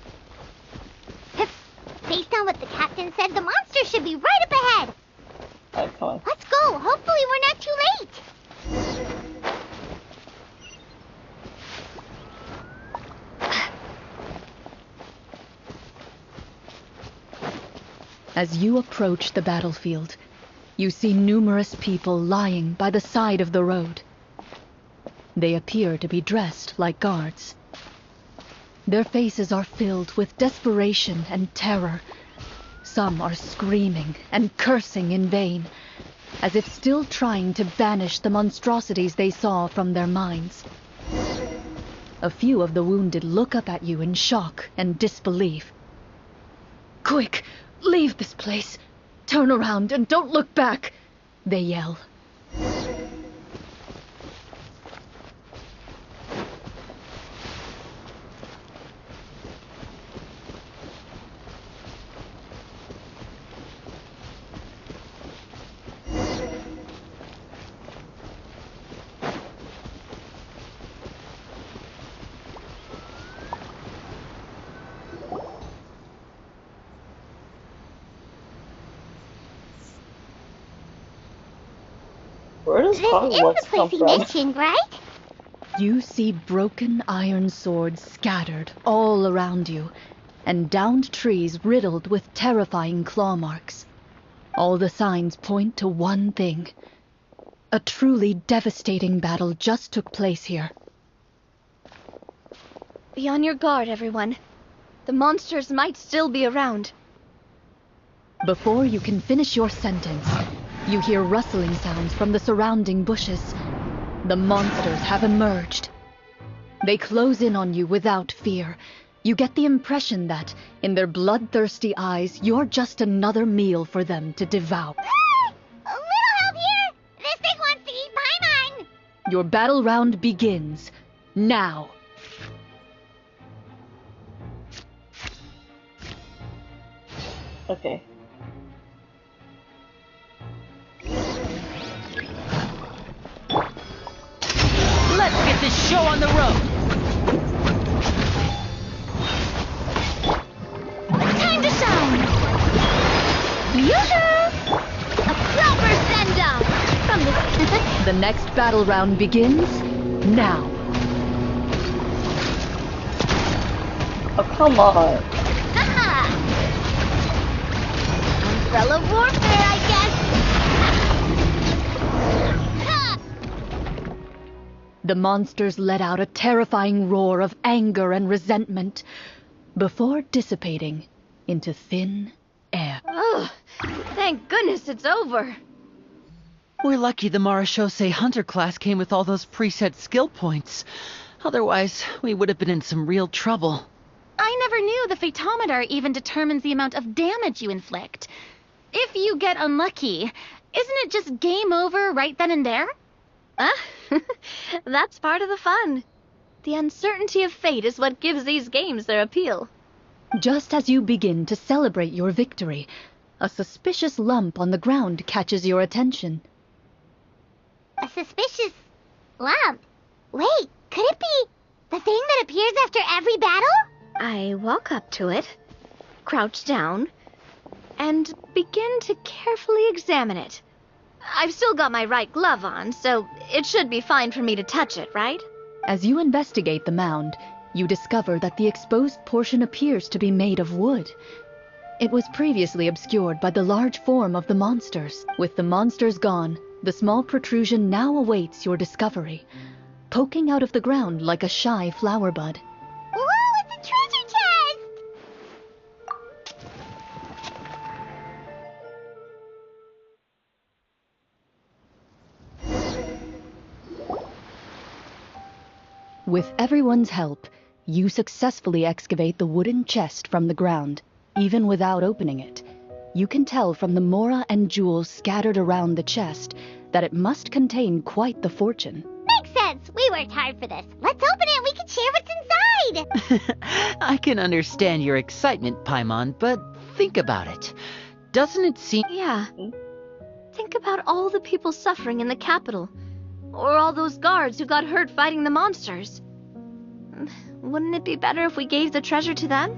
Based on what the captain said, the monster should be right up ahead. Alright, come on. Let's go. Hopefully we're not too late. As you approach the battlefield, You see numerous people lying by the side of the road. They appear to be dressed like guards. Their faces are filled with desperation and terror. Some are screaming and cursing in vain, as if still trying to banish the monstrosities they saw from their minds. A few of the wounded look up at you in shock and disbelief. "Quick, leave this place! Turn around and don't look back!" they yell. Where does This is Hogwarts the come place he from? mentioned, right? You see broken iron swords scattered all around you, and downed trees riddled with terrifying claw marks. All the signs point to one thing. A truly devastating battle just took place here. Be on your guard, everyone. The monsters might still be around. Before you can finish your sentence, you hear rustling sounds from the surrounding bushes. The monsters have emerged. They close in on you without fear. You get the impression that, in their bloodthirsty eyes, you're just another meal for them to devour. A little help here! This thing wants to eat Paimon! Your battle round begins now. Okay. Let's get this show on the road! Time to shine! Yoo-hoo! A proper send-off from the... The next battle round begins now. Oh, come on. Haha! Umbrella warfare, I guess! Ha! The monsters let out a terrifying roar of anger and resentment before dissipating into thin air. Ugh, thank goodness it's over. We're lucky the Marashose Hunter class came with all those preset skill points. Otherwise, we would have been in some real trouble. I never knew the Fatometer even determines the amount of damage you inflict. If you get unlucky, isn't it just game over right then and there? That's part of the fun. The uncertainty of fate is what gives these games their appeal. Just as you begin to celebrate your victory, a suspicious lump on the ground catches your attention. A suspicious lump. Wait, could it be the thing that appears after every battle? I walk up to it, crouch down, and begin to carefully examine it. I've still got my right glove on, so it should be fine for me to touch it, right? As you investigate the mound, you discover that the exposed portion appears to be made of wood. It was previously obscured by the large form of the monsters. With the monsters gone, the small protrusion now awaits your discovery, poking out of the ground like a shy flower bud. Whoa, it's a treasure chest! With everyone's help, you successfully excavate the wooden chest from the ground. Even without opening it, you can tell from the mora and jewels scattered around the chest that it must contain quite the fortune. Makes sense. We worked hard for this. Let's open it and we can share what's inside. I can understand your excitement, Paimon, but think about it. Doesn't it seem... Yeah. Think about all the people suffering in the capital. Or all those guards who got hurt fighting the monsters. Wouldn't it be better if we gave the treasure to them?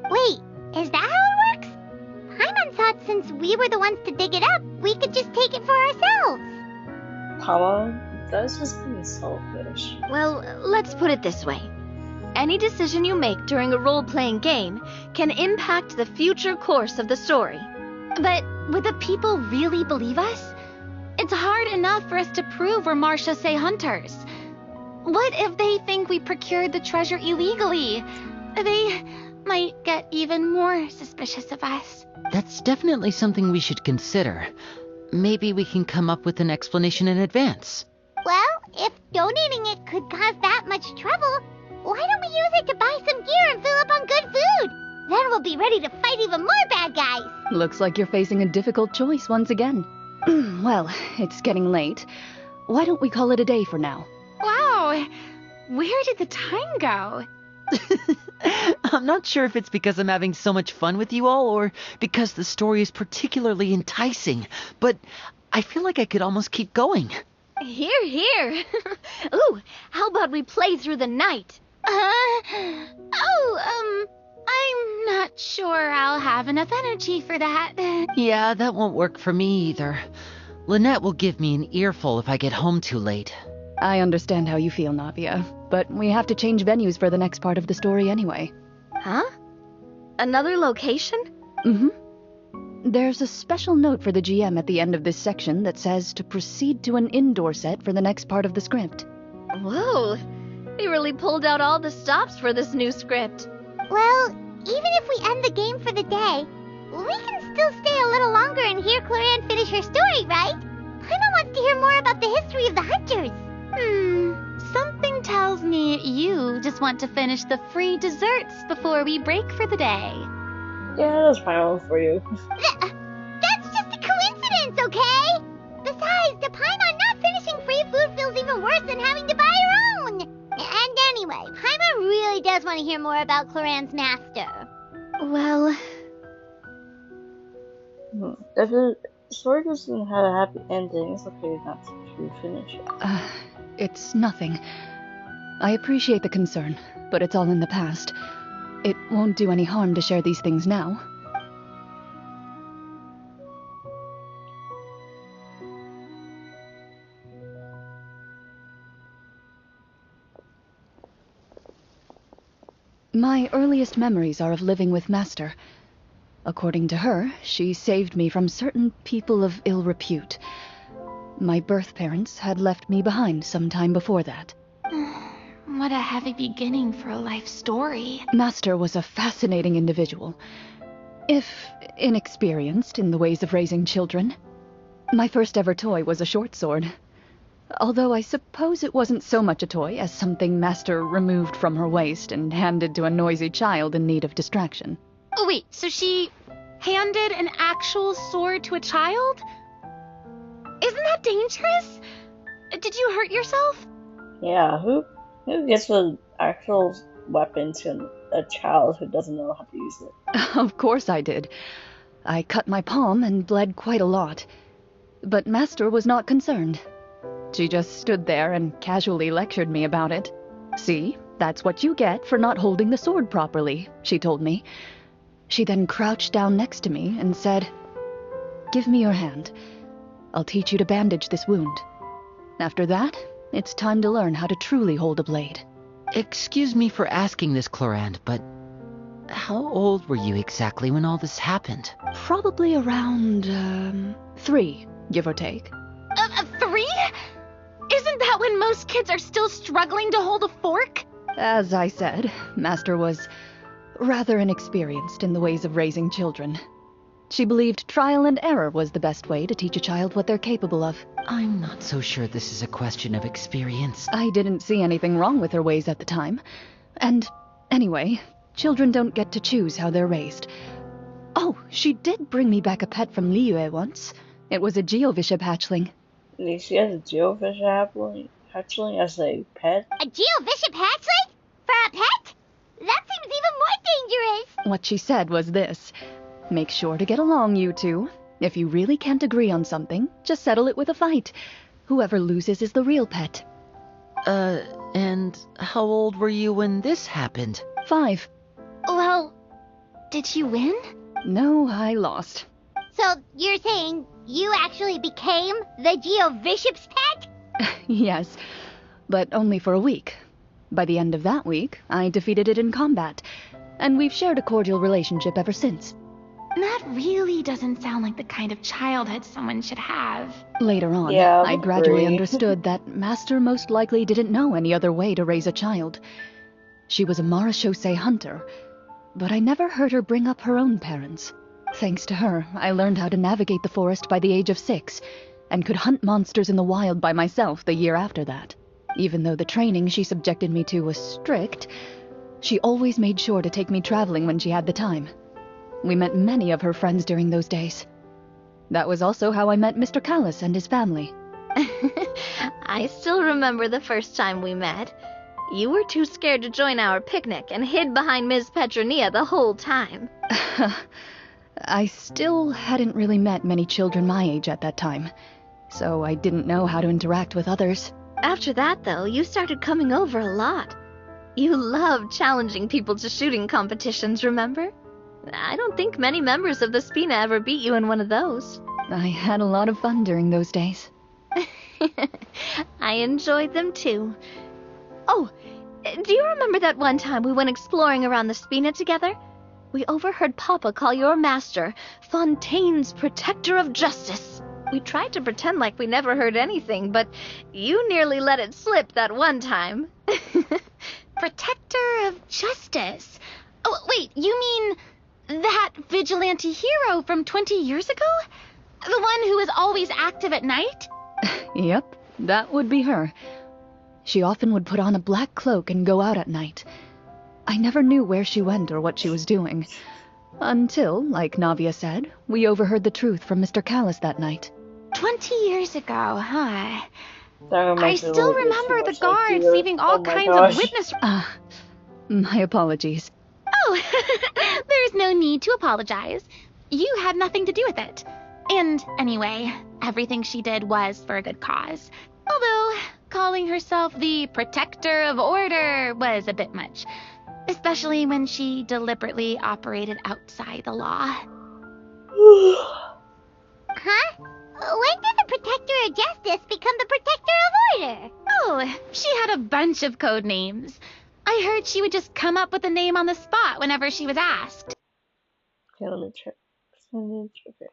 Wait, is that how it works? Paimon thought since we were the ones to dig it up, we could just take it for ourselves. Come that's just being selfish. Well, let's put it this way. Any decision you make during a role-playing game can impact the future course of the story. But Would the people really believe us? It's hard enough for us to prove we're Marchese hunters. What if they think we procured the treasure illegally? They might get even more suspicious of us. That's definitely something we should consider. Maybe we can come up with an explanation in advance. Well, if donating it could cause that much trouble, why don't we use it to buy some gear and fill up on good food? Then we'll be ready to fight even more bad guys. Looks like you're facing a difficult choice once again. Well, it's getting late. Why don't we call it a day for now? Wow, where did the time go? I'm not sure if it's because I'm having so much fun with you all or because the story is particularly enticing, but I feel like I could almost keep going. Here, here. Ooh, how about we play through the night? I'm not sure I'll have enough energy for that. Yeah, that won't work for me either. Lynette will give me an earful if I get home too late. I understand how you feel, Navia, but we have to change venues for the next part of the story anyway. Huh? Another location? There's a special note for the GM at the end of this section that says to proceed to an indoor set for the next part of the script. Whoa, they really pulled out all the stops for this new script. Well, even if we end the game for the day, we can still stay a little longer and hear Chlorinde finish her story, right? Paimon wants to hear more about the history of the hunters. Something tells me you just want to finish the free desserts before we break for the day. Yeah, that's fine for you. That's just a coincidence, okay? Besides, the Paimon not finishing free food feels even worse than having to buy her own. And anyway, Paimon really does want to hear more about Clorinde's master. Well, If the story doesn't have a happy ending, it's okay not to finish it. It's nothing. I appreciate the concern, but it's all in the past. It won't do any harm to share these things now. My earliest memories are of living with Master. According to her, she saved me from certain people of ill repute. My birth parents had left me behind some time before that. What a heavy beginning for a life story. Master was a fascinating individual, if inexperienced in the ways of raising children. My first ever toy was a short sword. Although I suppose it wasn't so much a toy as something Master removed from her waist and handed to a noisy child in need of distraction. Oh wait, so she handed an actual sword to a child? Isn't that dangerous? Did you hurt yourself? Yeah, who gets an actual weapon to a child who doesn't know how to use it? Of course I did. I cut my palm and bled quite a lot. But Master was not concerned. She just stood there and casually lectured me about it. See, that's what you get for not holding the sword properly, she told me. She then crouched down next to me and said, "Give me your hand. I'll teach you to bandage this wound. After that, it's time to learn how to truly hold a blade." Excuse me for asking this, Chlorinde, but how old were you exactly when all this happened? Probably around, 3, give or take. 3? Isn't that when most kids are still struggling to hold a fork? As I said, Master was rather inexperienced in the ways of raising children. She believed trial and error was the best way to teach a child what they're capable of. I'm not so sure this is a question of experience. I didn't see anything wrong with her ways at the time. And anyway, children don't get to choose how they're raised. Oh, she did bring me back a pet from Liyue once. It was a geovishap hatchling. She has a geofish hatchling as a pet? A geovishap hatchling? For a pet? That seems even more dangerous. What she said was this: make sure to get along, you two. If you really can't agree on something, just settle it with a fight. Whoever loses is the real pet. And how old were you when this happened? 5. Well, did you win? No, I lost. So you're saying you actually became the geovishap's pet? Yes, but only for a week. By the end of that week, I defeated it in combat, and we've shared a cordial relationship ever since. That really doesn't sound like the kind of childhood someone should have. Later on, Yeah, I I would gradually agree. understood that Master most likely didn't know any other way to raise a child. She was a marechaussee hunter, but I never heard her bring up her own parents. Thanks to her, I learned how to navigate the forest by the age of 6, and could hunt monsters in the wild by myself the year after that. Even though the training she subjected me to was strict, she always made sure to take me traveling when she had the time. We met many of her friends during those days. That was also how I met Mr. Callis and his family. I still remember the first time we met. You were too scared to join our picnic and hid behind Ms. Petronia the whole time. I still hadn't really met many children my age at that time, so I didn't know how to interact with others. After that, though, you started coming over a lot. You loved challenging people to shooting competitions, remember? I don't think many members of the Spina ever beat you in one of those. I had a lot of fun during those days. I enjoyed them too. Oh, do you remember that one time we went exploring around the Spina together? We overheard Papa call your master Fontaine's Protector of Justice. We tried to pretend like we never heard anything, but you nearly let it slip that one time. Protector of Justice? Oh, wait, you mean that vigilante hero from 20 years ago? The one who was always active at night? Yep, that would be her. She often would put on a black cloak and go out at night. I never knew where she went or what she was doing. Until, like Navia said, we overheard the truth from Mr. Callis that night. 20 years ago, huh? That I reminds me a still little bit too remember the much like guards you. leaving all Oh my kinds gosh. of witness... My apologies. Oh, there's no need to apologize. You had nothing to do with it. And anyway, everything she did was for a good cause. Although, calling herself the Protector of Order was a bit much. Especially when she deliberately operated outside the law. Huh? When did the Protector of Justice become the Protector of Order? Oh, she had a bunch of code names. I heard she would just come up with a name on the spot whenever she was asked. Okay, let me check. Okay.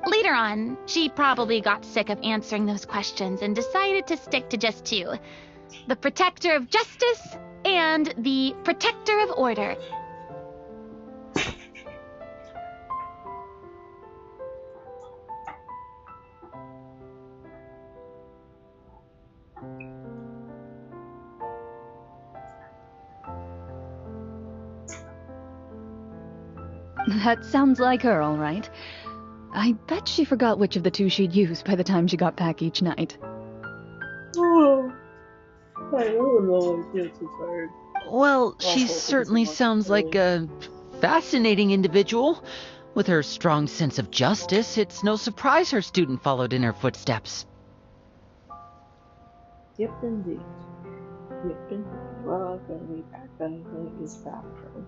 Later on, she probably got sick of answering those questions and decided to stick to just 2. The Protector of Justice and the Protector of Order. That sounds like her, all right. I bet she forgot which of the 2 she'd use by the time she got back each night. Oh, I don't know. I feel too tired. Well, she Also, certainly because sounds like a fascinating individual. With her strong sense of justice, it's no surprise her student followed in her footsteps. Yep, indeed. Yep, indeed. Well, I'm gonna be back. I'm gonna use the bathroom.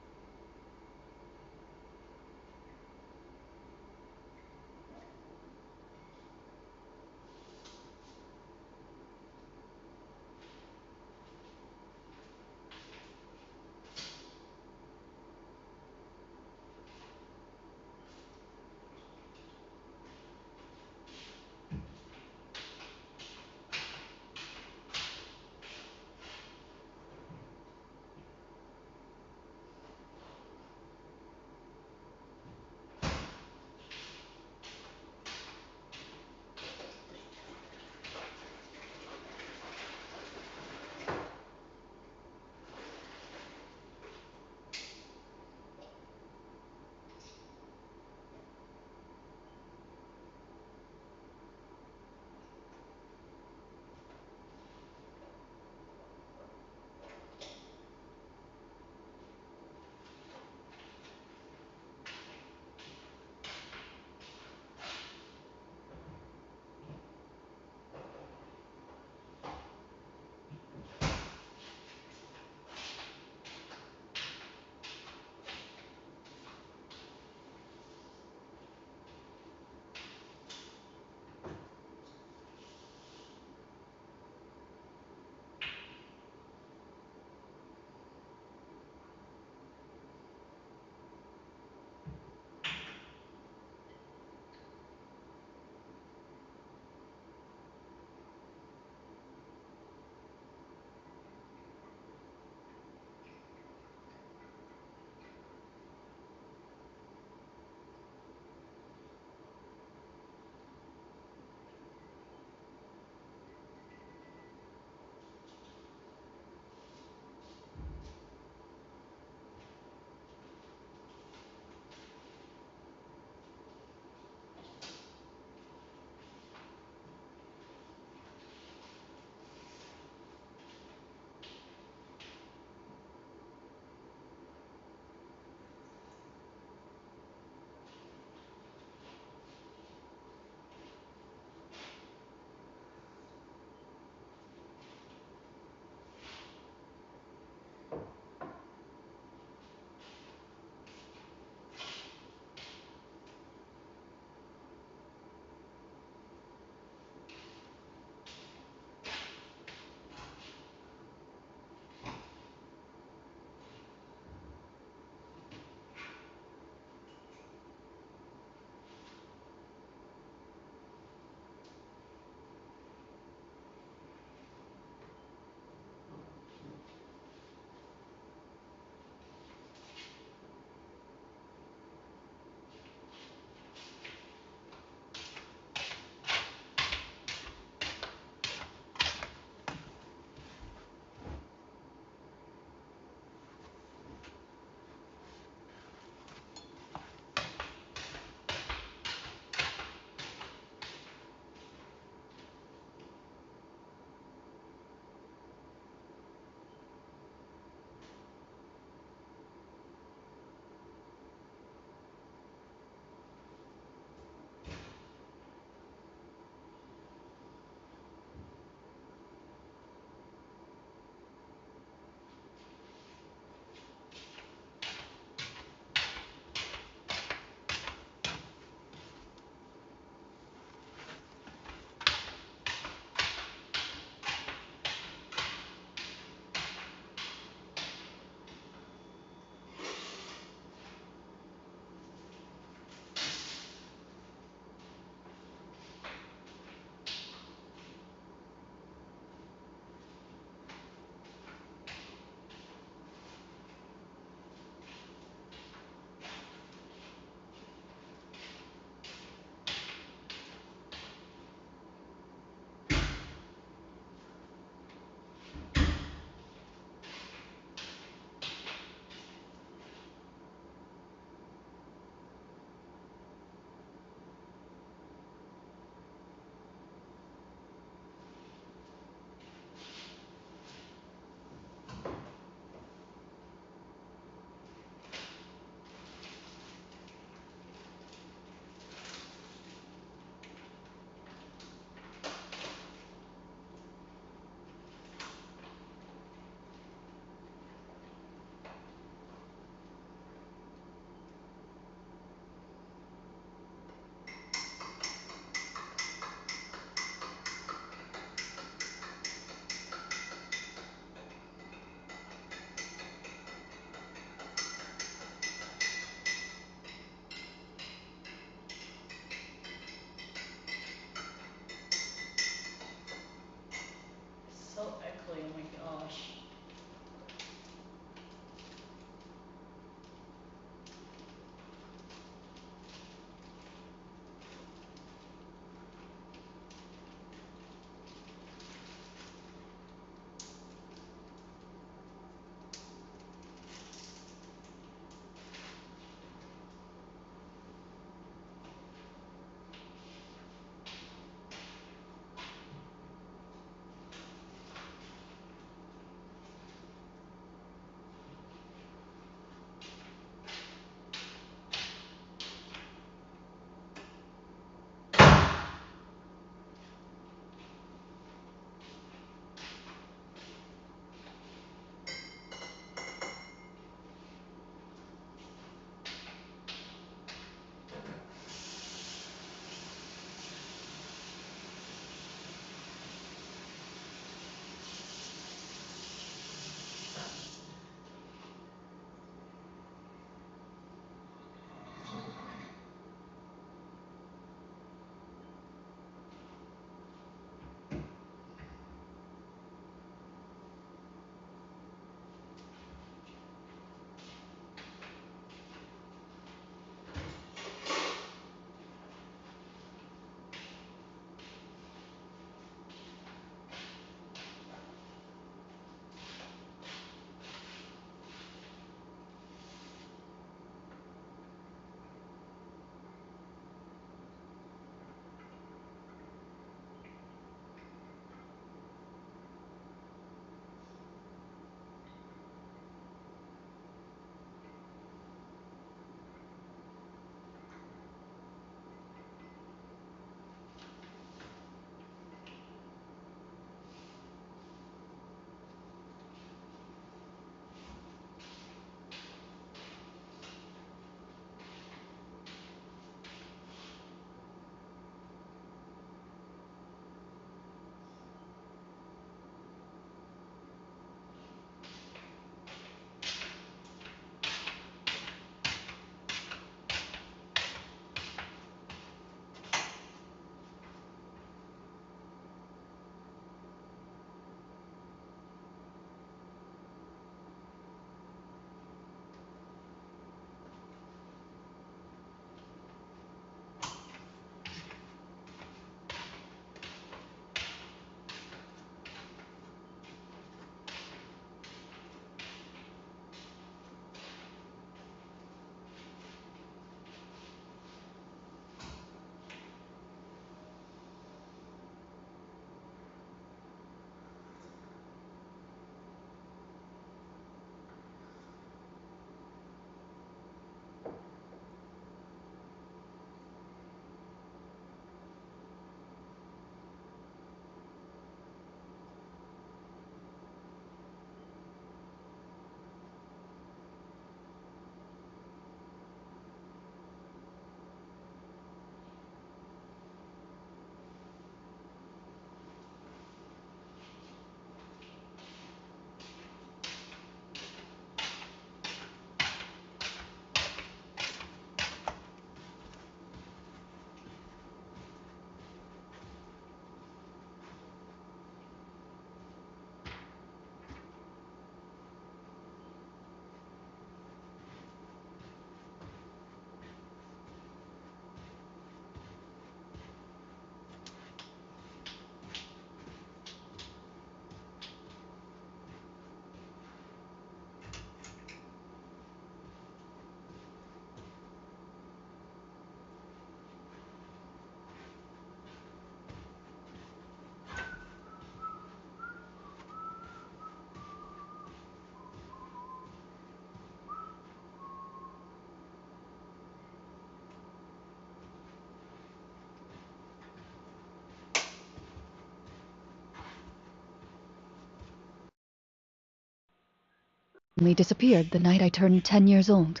disappeared the night I turned 10 years old.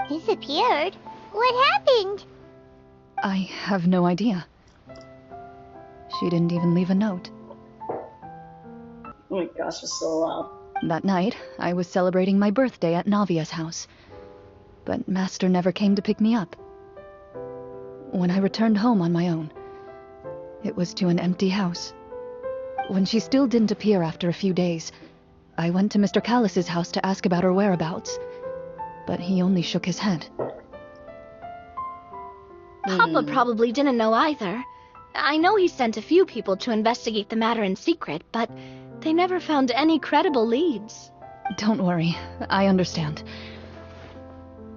Disappeared? What happened? I have no idea. She didn't even leave a note. Oh my gosh, it's so loud. That night, I was celebrating my birthday at Navia's house. But Master never came to pick me up. When I returned home on my own, it was to an empty house. When she still didn't appear after a few days, I went to Mr. Callis's house to ask about her whereabouts. But he only shook his head. Papa probably didn't know either. I know he sent a few people to investigate the matter in secret, but they never found any credible leads. Don't worry, I understand.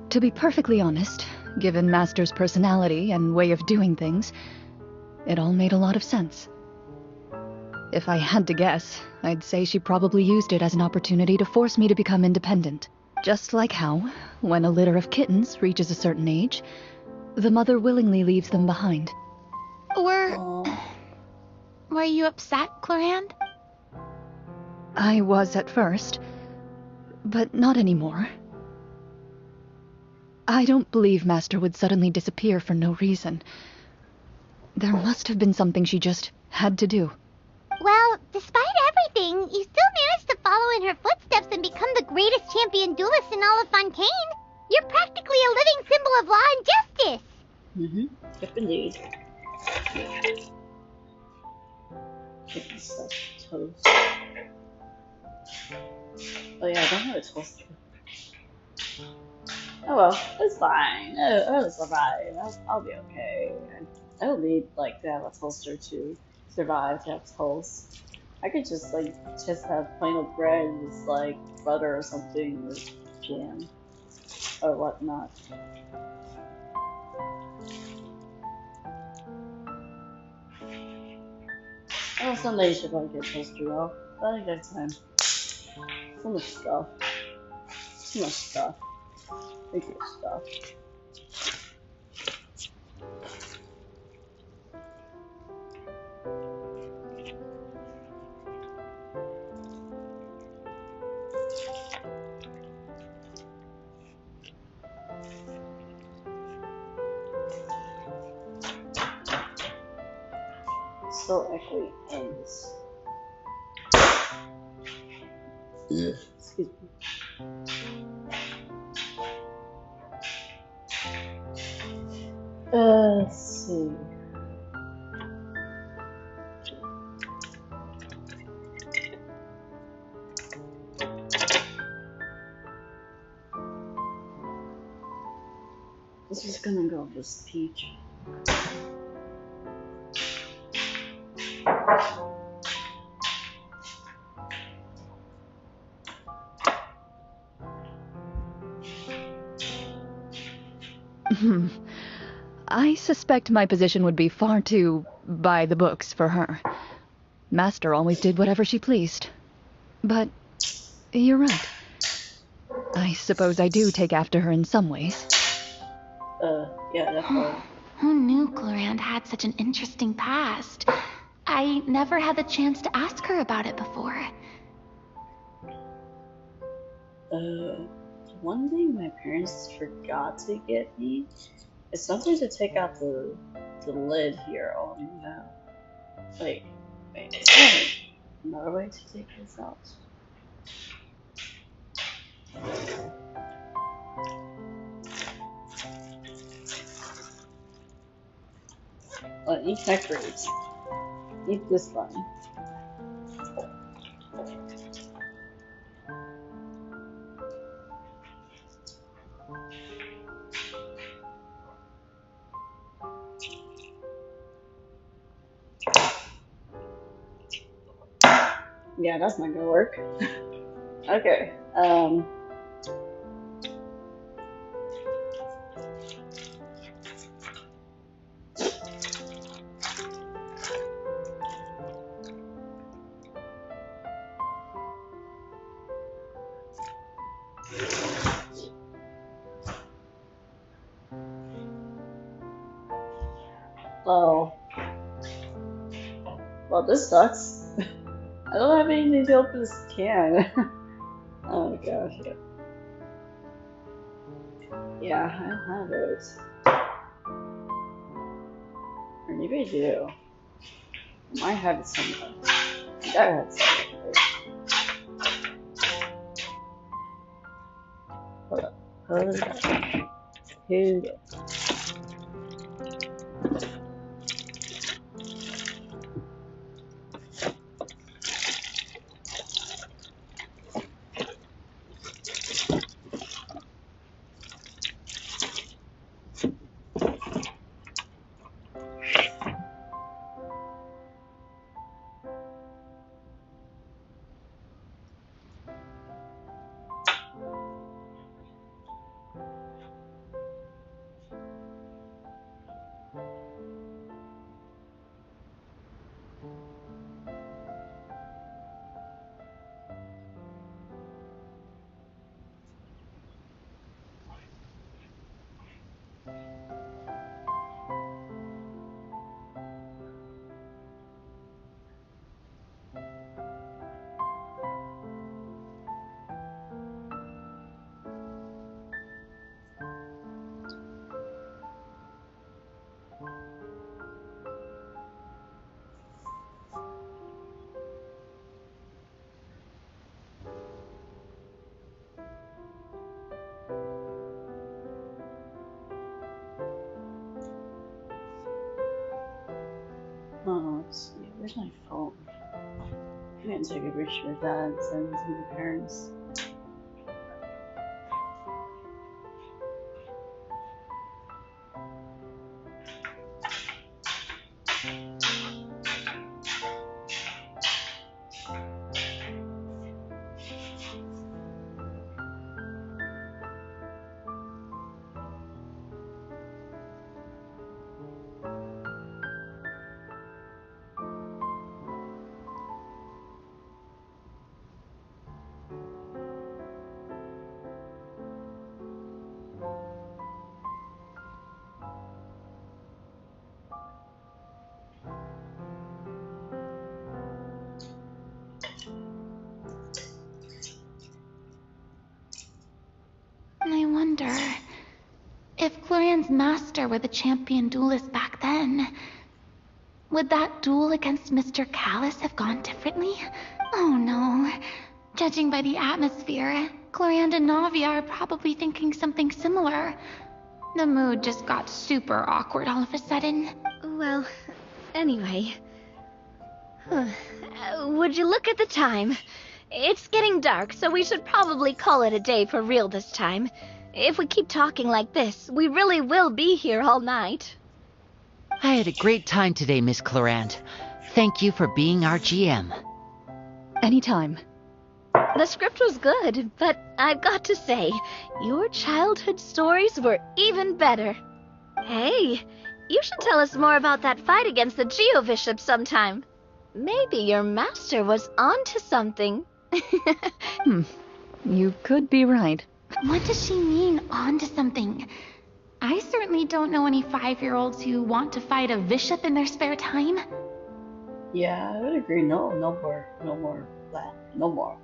To be perfectly honest, given Master's personality and way of doing things, it all made a lot of sense. If I had to guess, I'd say she probably used it as an opportunity to force me to become independent. Just like how, when a litter of kittens reaches a certain age, the mother willingly leaves them behind. Were you upset, Chlorinde? I was at first, but not anymore. I don't believe Master would suddenly disappear for no reason. There must have been something she just had to do. Well, despite everything, you still managed to follow in her footsteps and become the greatest champion duelist in all of Fontaine. You're practically a living symbol of law and justice. Yep, indeed. Chicken stuff, toast. Oh yeah, I don't have a toaster. Oh well, it's fine. It'll survive. I'll be okay. I don't need like to have a toaster to survive, to have toast. I could just have plain old bread with like butter or something or jam or whatnot. Oh, someday you should probably get a toaster though. But I think next time. So much stuff. Too much stuff. Thank you, stuff. So echoey ends. Excuse me. Let's see. This is gonna go with this peach. I suspect my position would be far too by the books for her. Master always did whatever she pleased. But you're right. I suppose I do take after her in some ways. Yeah, definitely. Who knew Chlorinde had such an interesting past? I never had the chance to ask her about it before. One thing my parents forgot to get me is something to take out the lid here. Oh no. Wait. Another way to take this out. Eat decorates. Eat this one. Yeah, that's not gonna work. Okay. Well, this sucks. I don't have anything to open this can. Oh gosh. Yeah, I don't have those. Or maybe I do. I might have it somewhere. I gotta have it somewhere. Hold up. Hold up. Hold up. Oh, let's see. Where's my phone? I'm gonna take a picture of that and send it to my parents. I wonder if Chlorine's master were the champion duelist back then. Would that duel against Mr. Callus have gone differently? Oh no. Judging by the atmosphere, Chlorinde and Navia are probably thinking something similar. The mood just got super awkward all of a sudden. Well, anyway. Would you look at the time? It's getting dark, so we should probably call it a day for real this time. If we keep talking like this, we really will be here all night. I had a great time today, Miss Chlorinde. Thank you for being our GM. Anytime. The script was good, but I've got to say, your childhood stories were even better. Hey, you should tell us more about that fight against the Geobishop sometime. Maybe your master was onto something. You could be right. What does she mean, onto something? I certainly don't know any 5-year-olds who want to fight a bishop in their spare time. Yeah, I would agree. No more that. Normal.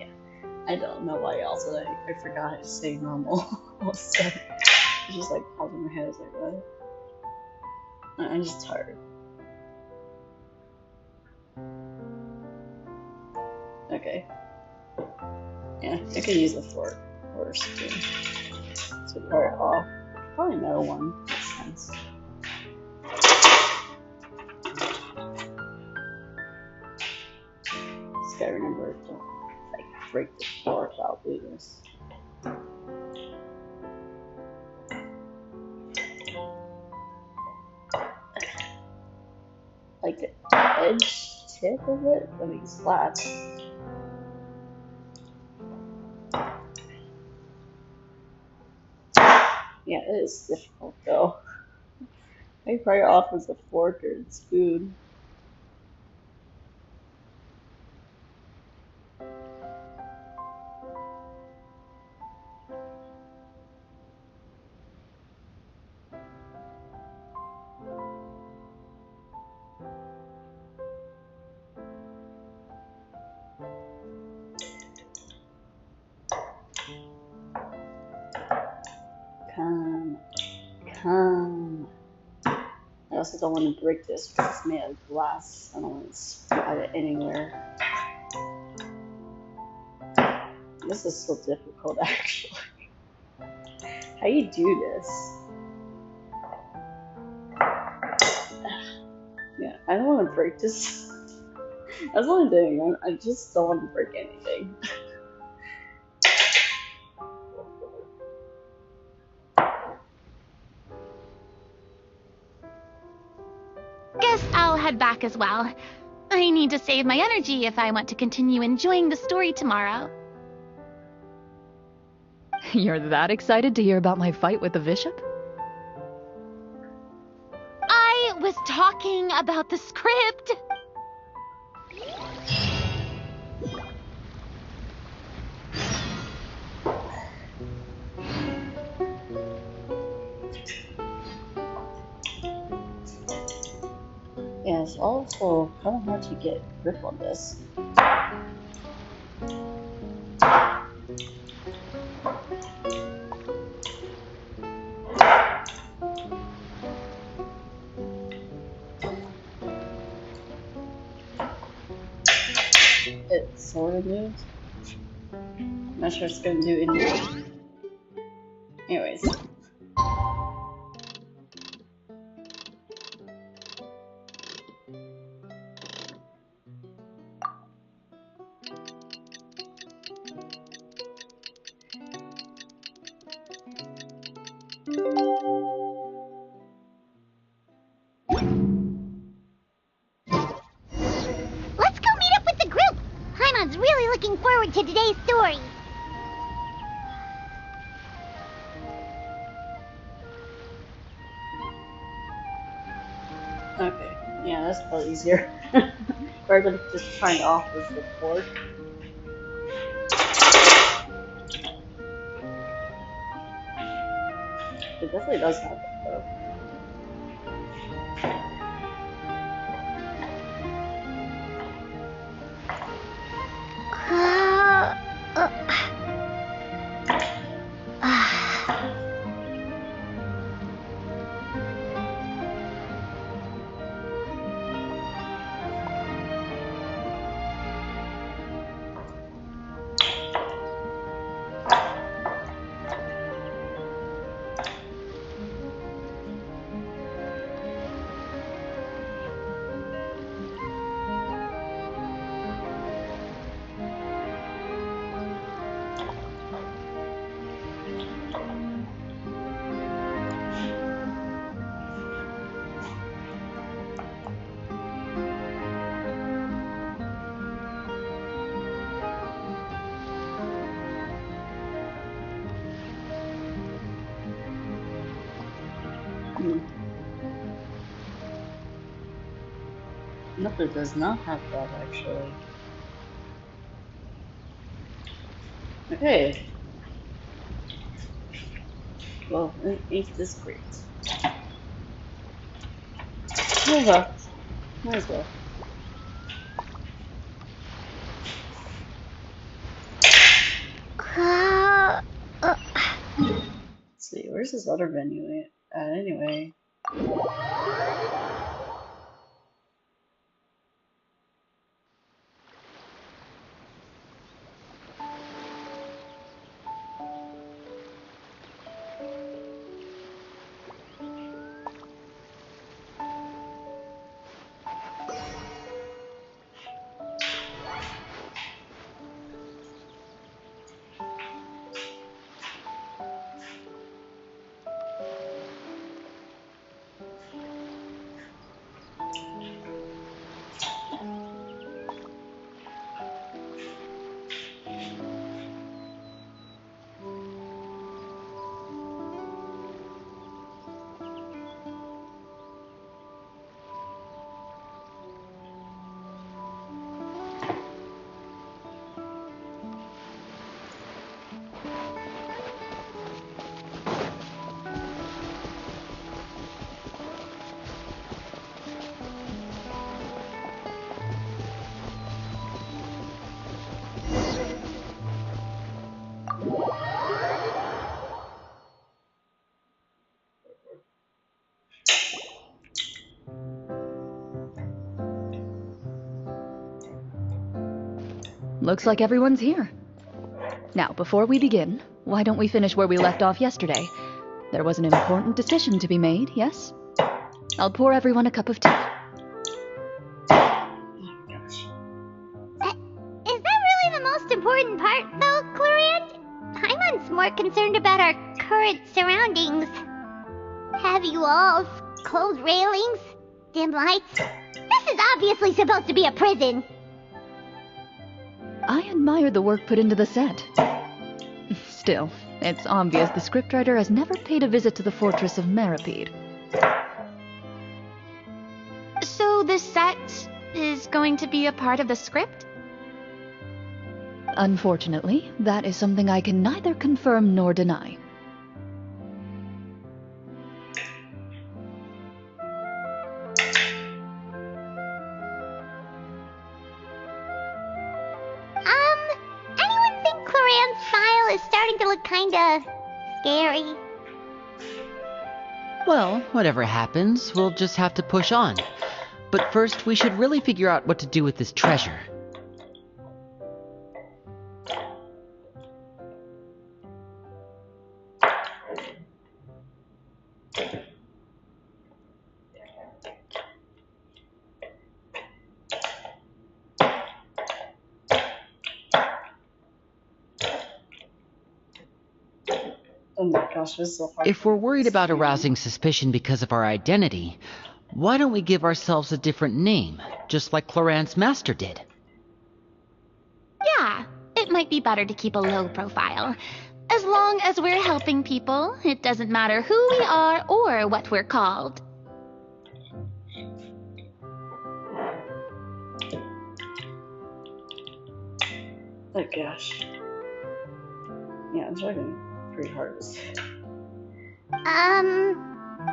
Yeah. I don't know why else. I forgot how to say normal. Also, it just like popped in my head. I was like, what? I'm just tired. Okay. Yeah, I could use the fork first too. So part off. Probably another one. Makes sense. Just gotta remember, don't like break the fork. I'll do this. Like the edge tip of it, that makes flat. Yeah, it is difficult though. I probably off with a fork or a spoon. I also don't want to break this because it's made out of glass. I don't want to splatter it anywhere. This is so difficult, actually. How you do this? Yeah, I don't want to break this. That's what I'm doing. I just don't want to break anything. Guess I'll head back as well. I need to save my energy if I want to continue enjoying the story tomorrow. You're that excited to hear about my fight with the bishop? I was talking about the script. Yeah, it's also kind of hard to get grip on this. It sort of moved. Not sure it's gonna do anything. Anyways. Let's go meet up with the group. Paimon's really looking forward to today's story. Okay, yeah, that's probably easier. Rather than just trying to off this report. It definitely does have it though. Nope, it does not have that actually. Okay. Well, ain't this great? Okay. Might as well. Let's see, where's this other venue at anyway? looks like everyone's here. Now, before we begin, why don't we finish where we left off yesterday? There was an important decision to be made, yes? I'll pour everyone a cup of tea. Is that really the most important part, though, Chlorinde? Paimon's more concerned about our current surroundings. Heavy walls, cold railings, dim lights. This is obviously supposed to be a prison. I admire the work put into the set. Still, it's obvious the scriptwriter has never paid a visit to the fortress of Meripede. So the set is going to be a part of the script? Unfortunately, that is something I can neither confirm nor deny. Anyone think Clorinde's smile is starting to look kinda scary? Well, whatever happens, we'll just have to push on. But first, we should really figure out what to do with this treasure. Oh my gosh, this is so hard. If we're worried about arousing suspicion because of our identity, why don't we give ourselves a different name, just like Clorinde's master did? Yeah, it might be better to keep a low profile. As long as we're helping people, it doesn't matter who we are or what we're called. Oh gosh. Yeah, I'm trying pretty hard.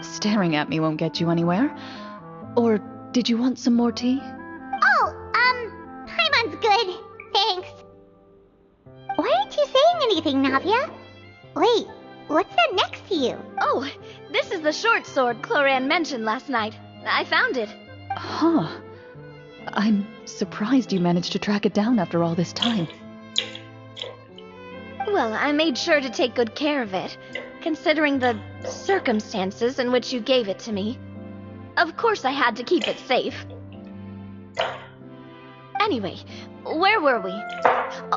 Staring at me won't get you anywhere. Or did you want some more tea? Paimon's good. Thanks. Why aren't you saying anything, Navia? Wait, what's that next to you? Oh, this is the short sword Chlorinde mentioned last night. I found it. Huh. I'm surprised you managed to track it down after all this time. Well, I made sure to take good care of it, considering the circumstances in which you gave it to me. Of course I had to keep it safe. Anyway, where were we?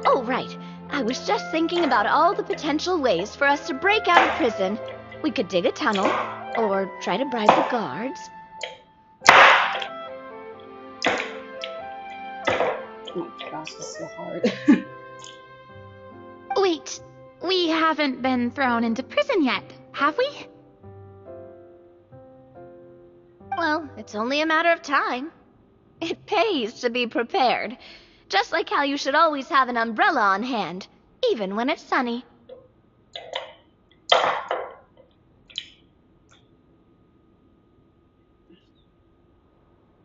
Oh, right. I was just thinking about all the potential ways for us to break out of prison. We could dig a tunnel, or try to bribe the guards. Oh my gosh, this is so hard. Wait, we haven't been thrown into prison yet, have we? Well, it's only a matter of time. It pays to be prepared. Just like how you should always have an umbrella on hand, even when it's sunny.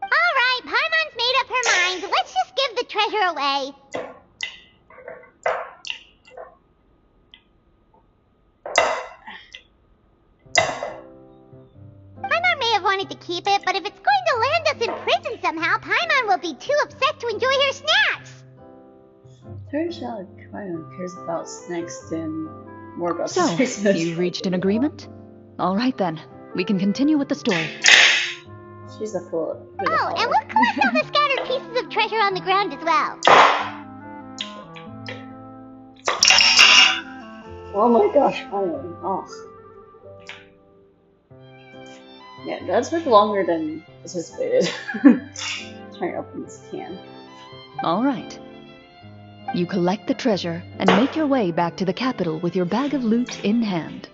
Alright, Paimon's made up her mind. Let's just give the treasure away. Paimon may have wanted to keep it, but if it's going to land us in prison somehow, Paimon will be too upset to enjoy her snacks. Turns out Paimon cares about snacks than more about So, suspicion. you reached an agreement? All right then, we can continue with the story. She's a fool. Oh, and we'll collect all the scattered pieces of treasure on the ground as well. Oh my gosh, Paimon. Oh. Yeah, that took longer than anticipated. Trying to open this can. All right. You collect the treasure and make your way back to the capital with your bag of loot in hand.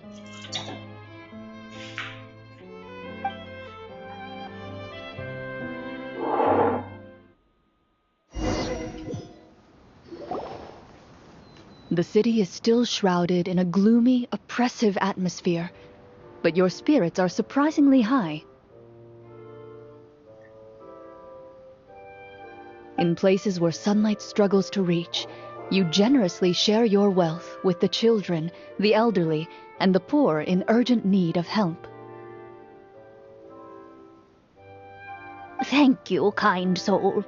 The city is still shrouded in a gloomy, oppressive atmosphere, but your spirits are surprisingly high. In places where sunlight struggles to reach, you generously share your wealth with the children, the elderly, and the poor in urgent need of help. Thank you, kind soul.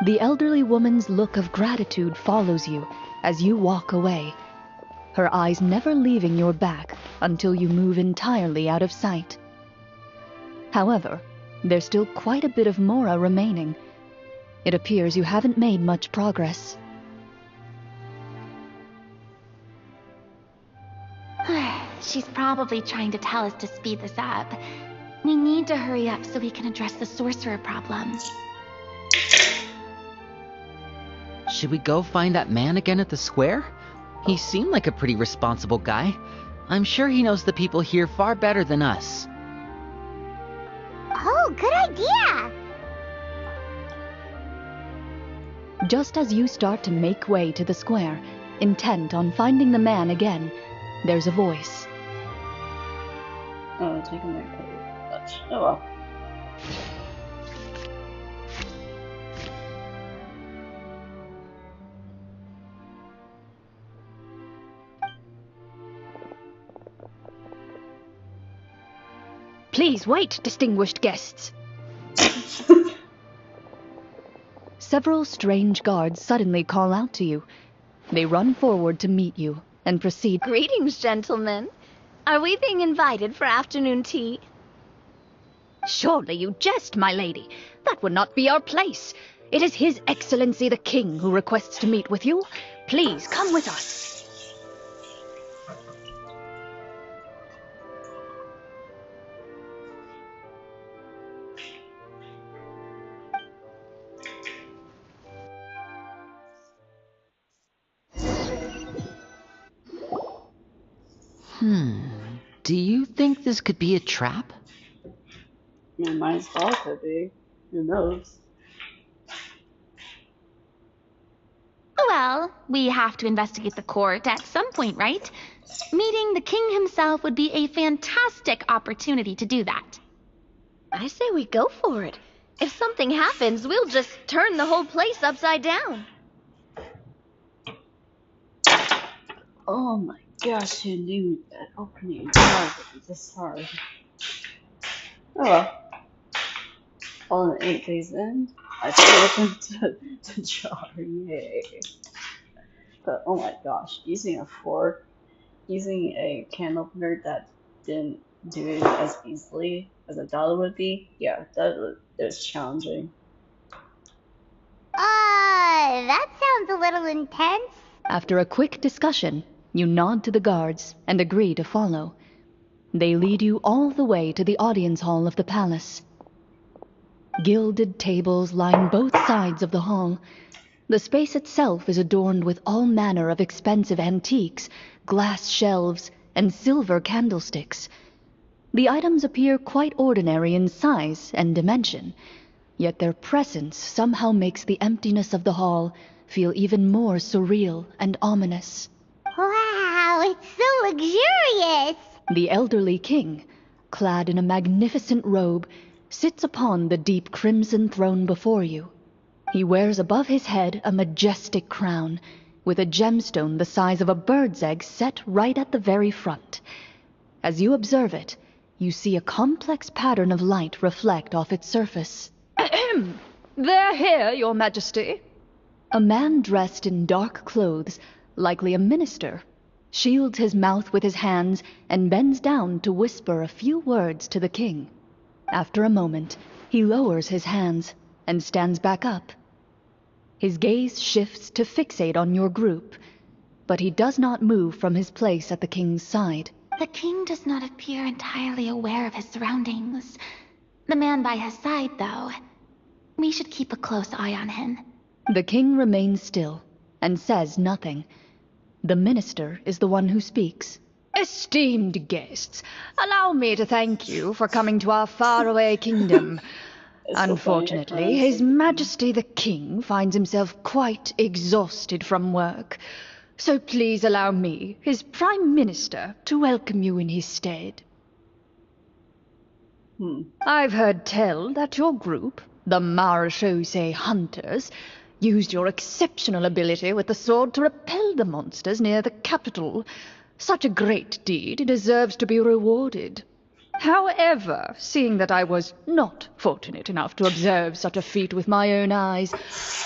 The elderly woman's look of gratitude follows you as you walk away, her eyes never leaving your back until you move entirely out of sight. However, there's still quite a bit of Mora remaining. It appears you haven't made much progress. She's probably trying to tell us to speed this up. We need to hurry up so we can address the sorcerer problem. Should we go find that man again at the square? He seemed like a pretty responsible guy. I'm sure he knows the people here far better than us. Oh, good idea! Just as you start to make way to the square, intent on finding the man again, there's a voice. Oh, taking my coat. Oh well. Please wait, distinguished guests. Several strange guards suddenly call out to you. They run forward to meet you and proceed. Greetings, gentlemen. Are we being invited for afternoon tea? Surely you jest, my lady. That would not be our place. It is His Excellency the King who requests to meet with you. Please come with us. Do you think this could be a trap? Might as well could be. Who knows? Well, we have to investigate the court at some point, right? Meeting the king himself would be a fantastic opportunity to do that. I say we go for it. If something happens, we'll just turn the whole place upside down. Oh my gosh, who knew that opening a jar would be this hard? Oh well. All in 8 days in, I still opened the jar, yay. But oh my gosh, using a can opener that didn't do it as easily as I thought it would be, yeah, that was challenging. That sounds a little intense. After a quick discussion, you nod to the guards and agree to follow. They lead you all the way to the audience hall of the palace. Gilded tables line both sides of the hall. The space itself is adorned with all manner of expensive antiques, glass shelves, and silver candlesticks. The items appear quite ordinary in size and dimension, yet their presence somehow makes the emptiness of the hall feel even more surreal and ominous. Wow, it's so luxurious! The elderly king, clad in a magnificent robe, sits upon the deep crimson throne before you. He wears above his head a majestic crown, with a gemstone the size of a bird's egg set right at the very front. As you observe it, you see a complex pattern of light reflect off its surface. Ahem! They're here, your majesty. A man dressed in dark clothes, likely a minister, shields his mouth with his hands and bends down to whisper a few words to the king. After a moment, he lowers his hands and stands back up. His gaze shifts to fixate on your group, but he does not move from his place at the king's side. The king does not appear entirely aware of his surroundings. The man by his side, though. We should keep a close eye on him. The king remains still and says nothing. The minister is the one who speaks. Esteemed guests, allow me to thank you for coming to our faraway kingdom. Unfortunately, His Majesty the King finds himself quite exhausted from work. So please allow me, his Prime Minister, to welcome you in his stead. I've heard tell that your group, the Marechaussee Hunters, used your exceptional ability with the sword to repel the monsters near the capital. Such a great deed deserves to be rewarded. However, seeing that I was not fortunate enough to observe such a feat with my own eyes,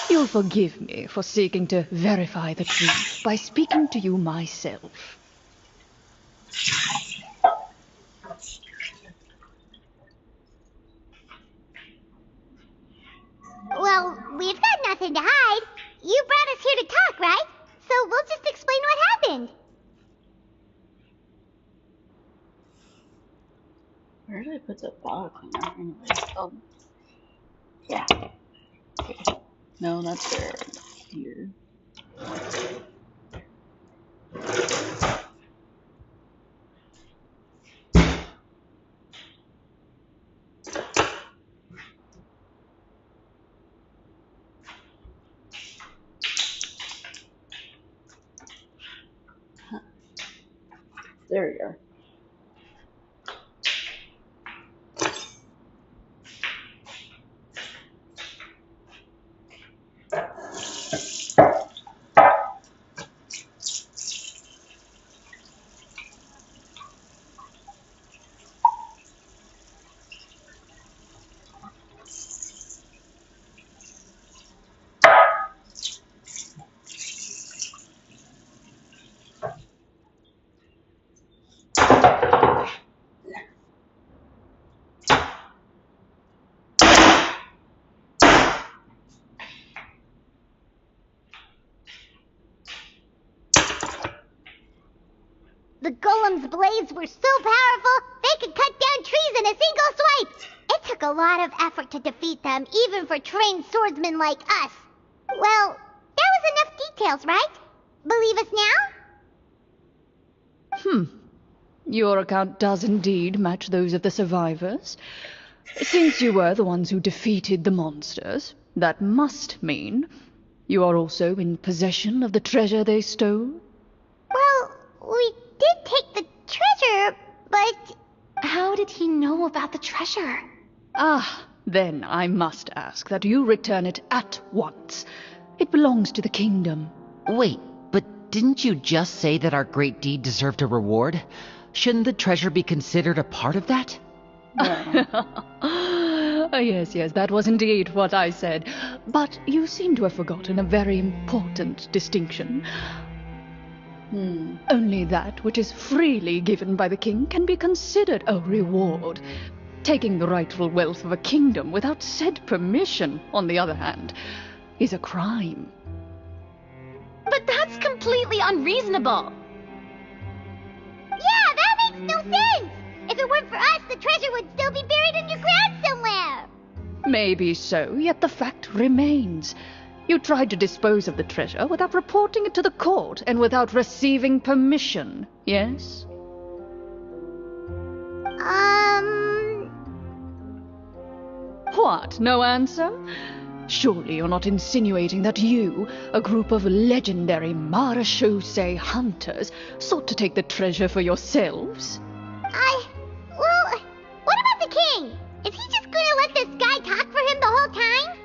you'll forgive me for seeking to verify the truth by speaking to you myself. Well, we've got nothing to hide. You brought us here to talk, right? So we'll just explain what happened. Where did I put the bottle cleaner? Anyways, oh. Yeah. Okay. No, that's there. Here. There we go. The golem's blades were so powerful, they could cut down trees in a single swipe. It took a lot of effort to defeat them, even for trained swordsmen like us. Well, that was enough details, right? Believe us now? Your account does indeed match those of the survivors. Since you were the ones who defeated the monsters, that must mean you are also in possession of the treasure they stole? Well, we did take the treasure, but... How did he know about the treasure? Ah, then I must ask that you return it at once. It belongs to the kingdom. Wait, but didn't you just say that our great deed deserved a reward? Shouldn't the treasure be considered a part of that? Yes, that was indeed what I said. But you seem to have forgotten a very important distinction. Only that which is freely given by the king can be considered a reward. Taking the rightful wealth of a kingdom without said permission, on the other hand, is a crime. But that's completely unreasonable. Yeah, that makes no sense! If it weren't for us, the treasure would still be buried underground somewhere! Maybe so, yet the fact remains. You tried to dispose of the treasure without reporting it to the court and without receiving permission, yes? What, no answer? Surely you're not insinuating that you, a group of legendary marechaussee hunters, sought to take the treasure for yourselves? Well, what about the king? Is he just gonna let this guy talk for him the whole time?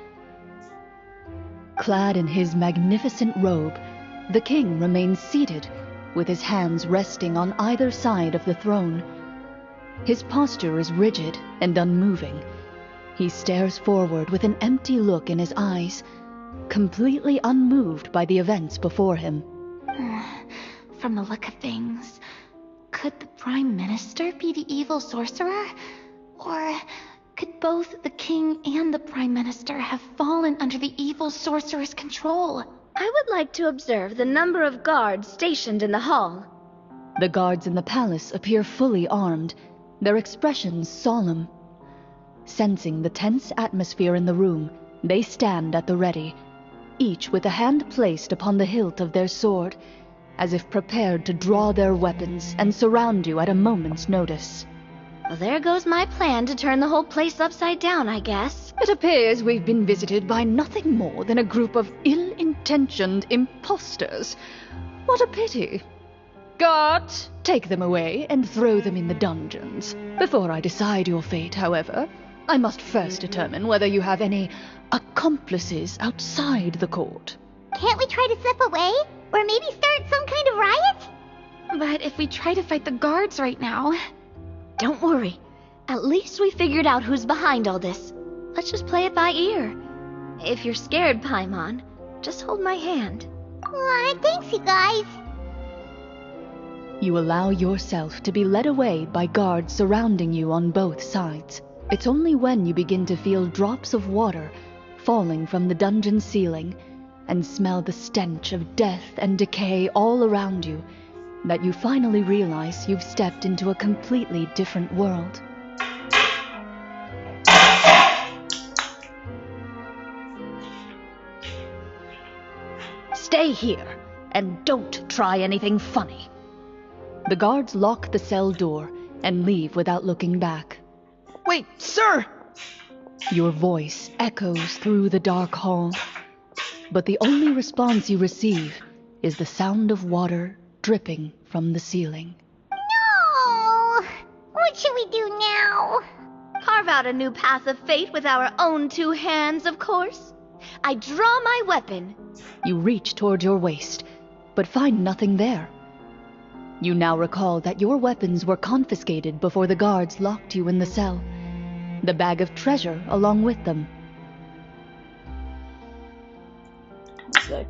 Clad in his magnificent robe, the king remains seated, with his hands resting on either side of the throne. His posture is rigid and unmoving. He stares forward with an empty look in his eyes, completely unmoved by the events before him. From the look of things, could the Prime Minister be the evil sorcerer? Or could both the king and the Prime Minister have fallen under the evil sorcerer's control? I would like to observe the number of guards stationed in the hall. The guards in the palace appear fully armed, their expressions solemn. Sensing the tense atmosphere in the room, they stand at the ready, each with a hand placed upon the hilt of their sword, as if prepared to draw their weapons and surround you at a moment's notice. Well, there goes my plan to turn the whole place upside down, I guess. It appears we've been visited by nothing more than a group of ill-intentioned imposters. What a pity. Guards, take them away and throw them in the dungeons. Before I decide your fate, however, I must first determine whether you have any accomplices outside the court. Can't we try to slip away? Or maybe start some kind of riot? But if we try to fight the guards right now... Don't worry. At least we figured out who's behind all this. Let's just play it by ear. If you're scared, Paimon, just hold my hand. Thanks, you guys. You allow yourself to be led away by guards surrounding you on both sides. It's only when you begin to feel drops of water falling from the dungeon ceiling and smell the stench of death and decay all around you that you finally realize you've stepped into a completely different world. Stay here, and don't try anything funny. The guards lock the cell door and leave without looking back. Wait, sir! Your voice echoes through the dark hall, but the only response you receive is the sound of water dripping from the ceiling. No! What should we do now? Carve out a new path of fate with our own two hands, of course. I draw my weapon. You reach toward your waist, but find nothing there. You now recall that your weapons were confiscated before the guards locked you in the cell. The bag of treasure along with them. It's like